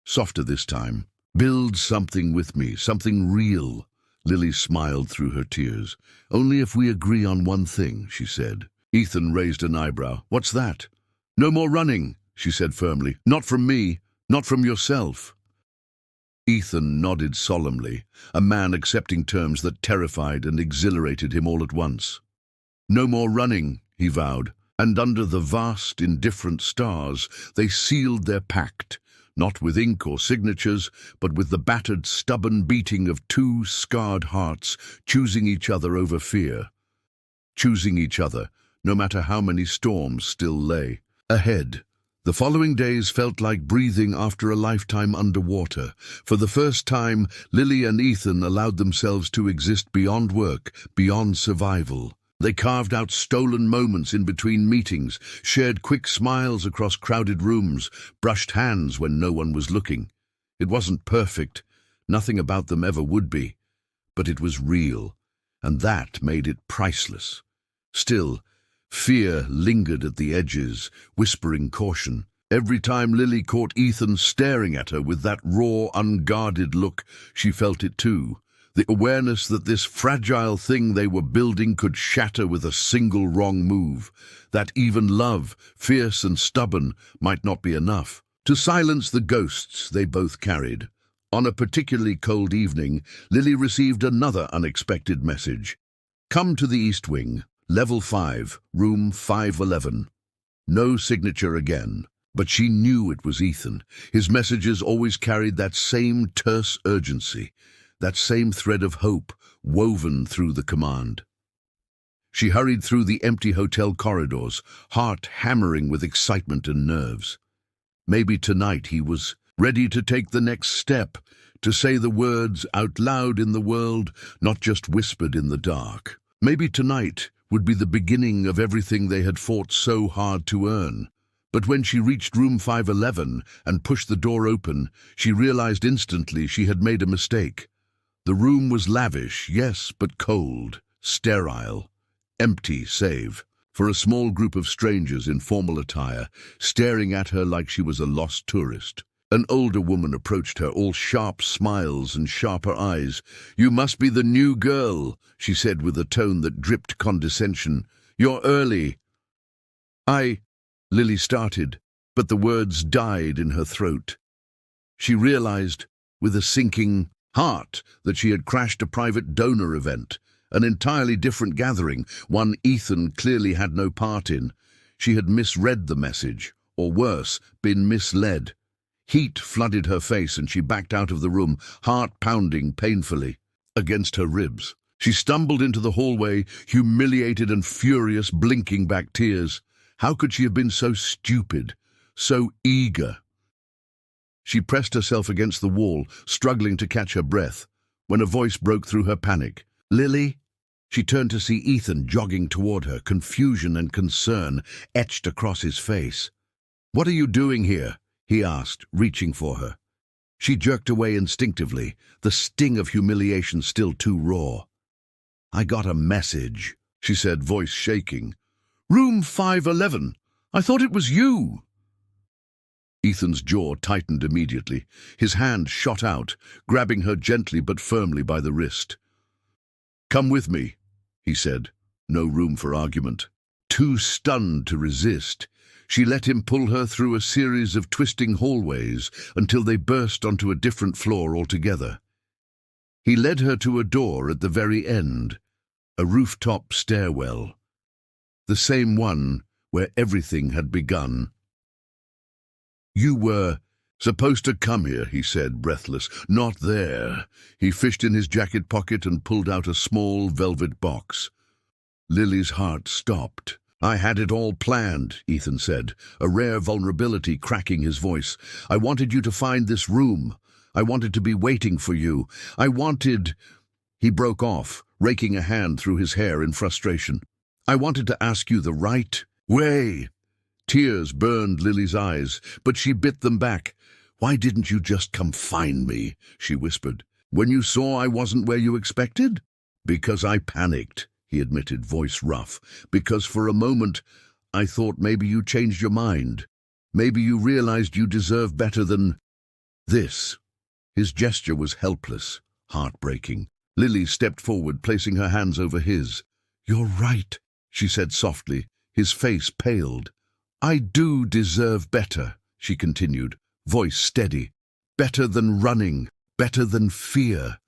softer this time. "Build something with me, something real." Lily smiled through her tears. "Only if we agree on one thing," she said. Ethan raised an eyebrow. "What's that?" "No more running," she said firmly. "Not from me, not from yourself." Ethan nodded solemnly, a man accepting terms that terrified and exhilarated him all at once. "No more running," he vowed, and under the vast, indifferent stars they sealed their pact, not with ink or signatures, but with the battered, stubborn beating of 2 scarred hearts choosing each other over fear. Choosing each other, no matter how many storms still lay ahead. The following days felt like breathing after a lifetime underwater. For the first time, Lily and Ethan allowed themselves to exist beyond work, beyond survival. They carved out stolen moments in between meetings, shared quick smiles across crowded rooms, brushed hands when no one was looking. It wasn't perfect. Nothing about them ever would be. But it was real, and that made it priceless. Still, fear lingered at the edges, whispering caution. Every time Lily caught Ethan staring at her with that raw, unguarded look, she felt it too. The awareness that this fragile thing they were building could shatter with a single wrong move. That even love, fierce and stubborn, might not be enough to silence the ghosts they both carried. On a particularly cold evening, Lily received another unexpected message. "Come to the East Wing, Level 5, Room 511. No signature again. But she knew it was Ethan. His messages always carried that same terse urgency, that same thread of hope woven through the command. She hurried through the empty hotel corridors, heart hammering with excitement and nerves. Maybe tonight he was ready to take the next step, to say the words out loud in the world, not just whispered in the dark. Maybe tonight would be the beginning of everything they had fought so hard to earn. But when she reached room 511 and pushed the door open, she realized instantly she had made a mistake. The room was lavish, yes, but cold, sterile, empty save for a small group of strangers in formal attire, staring at her like she was a lost tourist. An older woman approached her, all sharp smiles and sharper eyes. "You must be the new girl," she said with a tone that dripped condescension. "You're early." Lily started, but the words died in her throat. She realized, with a sinking heart, that she had crashed a private donor event, an entirely different gathering, one Ethan clearly had no part in. She had misread the message, or worse, been misled. Heat flooded her face and she backed out of the room, heart pounding painfully against her ribs. She stumbled into the hallway, humiliated and furious, blinking back tears. How could she have been so stupid, so eager? She pressed herself against the wall, struggling to catch her breath, when a voice broke through her panic. "Lily?" She turned to see Ethan jogging toward her, confusion and concern etched across his face. "What are you doing here?" he asked, reaching for her. She jerked away instinctively, the sting of humiliation still too raw. "I got a message," she said, voice shaking. "Room 511. I thought it was you." Ethan's jaw tightened immediately. His hand shot out, grabbing her gently but firmly by the wrist. "Come with me," he said. No room for argument. Too stunned to resist, she let him pull her through a series of twisting hallways until they burst onto a different floor altogether. He led her to a door at the very end, a rooftop stairwell. The same one where everything had begun. "You were supposed to come here," he said, breathless. "Not there." He fished in his jacket pocket and pulled out a small velvet box. Lily's heart stopped. "I had it all planned," Ethan said, a rare vulnerability cracking his voice. "I wanted you to find this room. I wanted to be waiting for you. I wanted—" He broke off, raking a hand through his hair in frustration. "I wanted to ask you the right way." Tears burned Lily's eyes, but she bit them back. "Why didn't you just come find me?" she whispered. "When you saw I wasn't where you expected?" "Because I panicked," he admitted, voice rough. "Because for a moment I thought maybe you changed your mind. Maybe you realized you deserve better than this." His gesture was helpless, heartbreaking. Lily stepped forward, placing her hands over his. "You're right," she said softly. His face paled. "I do deserve better," she continued, voice steady. "Better than running, better than fear.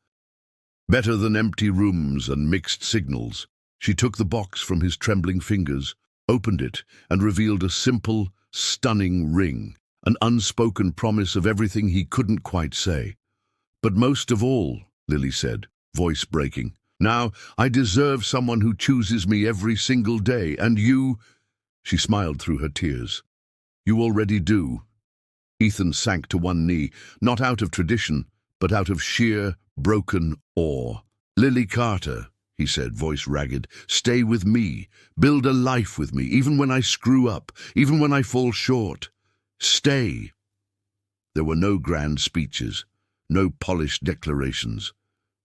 Better than empty rooms and mixed signals." She took the box from his trembling fingers, opened it, and revealed a simple, stunning ring, an unspoken promise of everything he couldn't quite say. "But most of all," Lily said, voice breaking, Now, I deserve someone who chooses me every single day, and you—" She smiled through her tears. "You already do." Ethan sank to one knee, not out of tradition, but out of sheer, broken awe. "Lily Carter," he said, voice ragged, "stay with me. Build a life with me, even when I screw up, even when I fall short. Stay." There were no grand speeches, no polished declarations.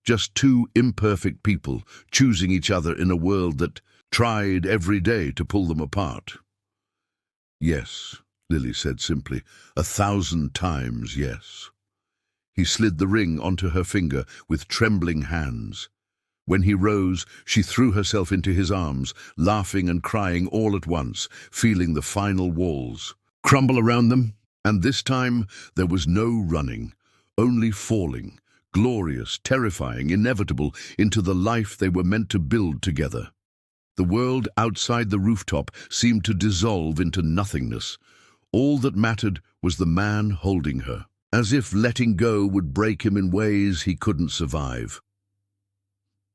Just two imperfect people choosing each other in a world that tried every day to pull them apart. "Yes," Lily said simply, 1,000 times yes. He slid the ring onto her finger with trembling hands. When he rose, she threw herself into his arms, laughing and crying all at once, feeling the final walls crumble around them. And this time there was no running, only falling, glorious, terrifying, inevitable, into the life they were meant to build together. The world outside the rooftop seemed to dissolve into nothingness. All that mattered was the man holding her, as if letting go would break him in ways he couldn't survive.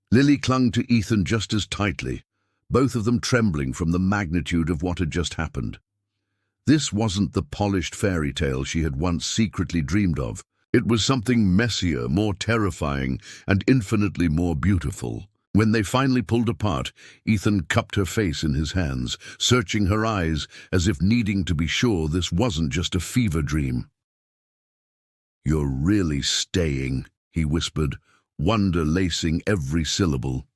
Lily clung to Ethan just as tightly, both of them trembling from the magnitude of what had just happened. This wasn't the polished fairy tale she had once secretly dreamed of. It was something messier, more terrifying, and infinitely more beautiful. When they finally pulled apart, Ethan cupped her face in his hands, searching her eyes as if needing to be sure this wasn't just a fever dream. "You're really staying," he whispered, wonder lacing every syllable.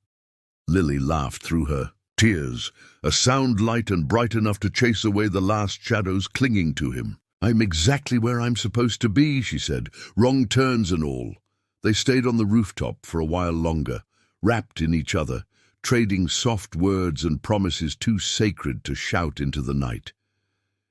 Lily laughed through her tears, a sound light and bright enough to chase away the last shadows clinging to him. "I'm exactly where I'm supposed to be," she said, "wrong turns and all." They stayed on the rooftop for a while longer, wrapped in each other, trading soft words and promises too sacred to shout into the night.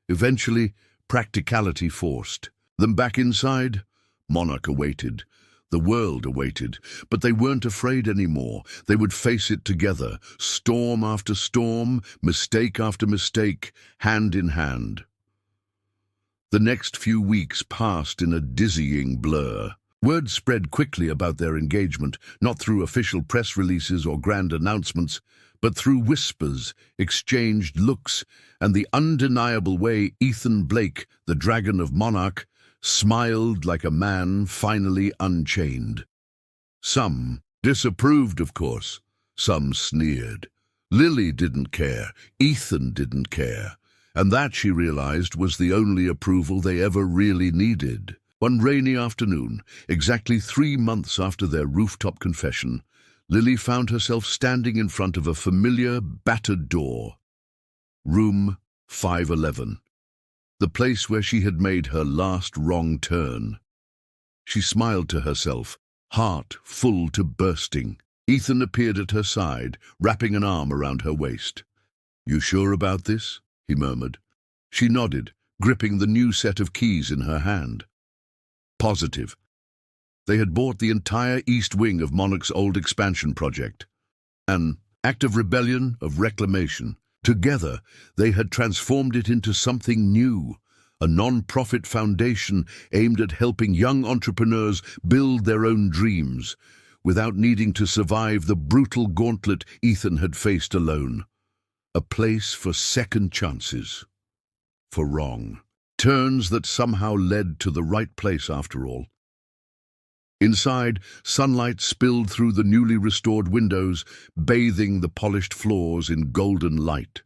Eventually, practicality forced them back inside. Monarch awaited. The world awaited, but they weren't afraid anymore. They would face it together, storm after storm, mistake after mistake, hand in hand. The next few weeks passed in a dizzying blur. Word spread quickly about their engagement, not through official press releases or grand announcements, but through whispers, exchanged looks, and the undeniable way Ethan Blake, the Dragon of Monarch, smiled like a man finally unchained. Some disapproved, of course. Some sneered. Lily didn't care. Ethan didn't care. And that, she realized, was the only approval they ever really needed. One rainy afternoon, exactly 3 months after their rooftop confession, Lily found herself standing in front of a familiar, battered door. Room 511. The place where she had made her last wrong turn. She smiled to herself, heart full to bursting. Ethan appeared at her side, wrapping an arm around her waist. "You sure about this?" he murmured. She nodded, gripping the new set of keys in her hand. Positive. They had bought the entire east wing of Monarch's old expansion project. An act of rebellion, of reclamation. Together, they had transformed it into something new, a non-profit foundation aimed at helping young entrepreneurs build their own dreams, without needing to survive the brutal gauntlet Ethan had faced alone. A place for second chances. For wrong. Turns that somehow led to the right place after all. Inside, sunlight spilled through the newly restored windows, bathing the polished floors in golden light.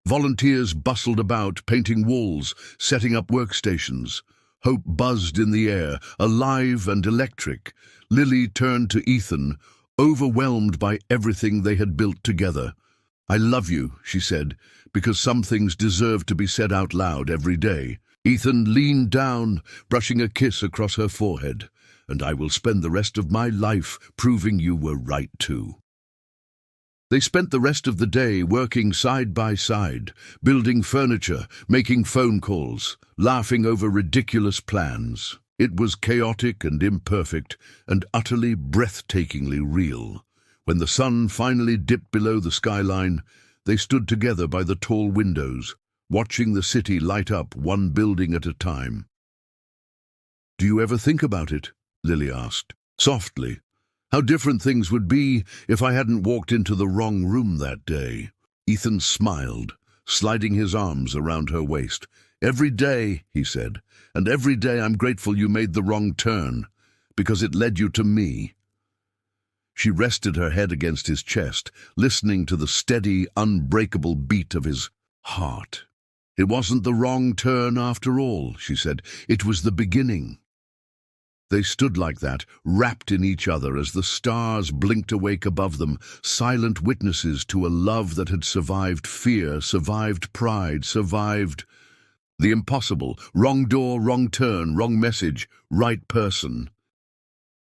Volunteers bustled about, painting walls, setting up workstations. Hope buzzed in the air, alive and electric. Lily turned to Ethan, overwhelmed by everything they had built together. "I love you," she said, "because some things deserve to be said out loud every day." Ethan leaned down, brushing a kiss across her forehead. "And I will spend the rest of my life proving you were right too." They spent the rest of the day working side by side, building furniture, making phone calls, laughing over ridiculous plans. It was chaotic and imperfect, and utterly breathtakingly real. When the sun finally dipped below the skyline, they stood together by the tall windows, watching the city light up one building at a time. "Do you ever think about it?" Lily asked, softly, How different things would be if I hadn't walked into the wrong room that day. Ethan smiled, sliding his arms around her waist. Every day, he said, and every day I'm grateful you made the wrong turn, because it led you to me. She rested her head against his chest, listening to the steady, unbreakable beat of his heart. It wasn't the wrong turn after all, she said. It was the beginning. They stood like that, wrapped in each other as the stars blinked awake above them, silent witnesses to a love that had survived fear, survived pride, survived the impossible. Wrong door, wrong turn, wrong message, right person.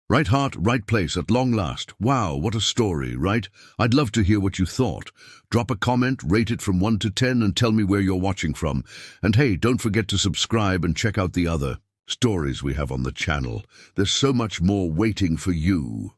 Right heart, right place at long last. Wow, what a story, right? I'd love to hear what you thought. Drop a comment, rate it from 1 to 10 and tell me where you're watching from. And hey, don't forget to subscribe and check out the other stories we have on the channel. There's so much more waiting for you.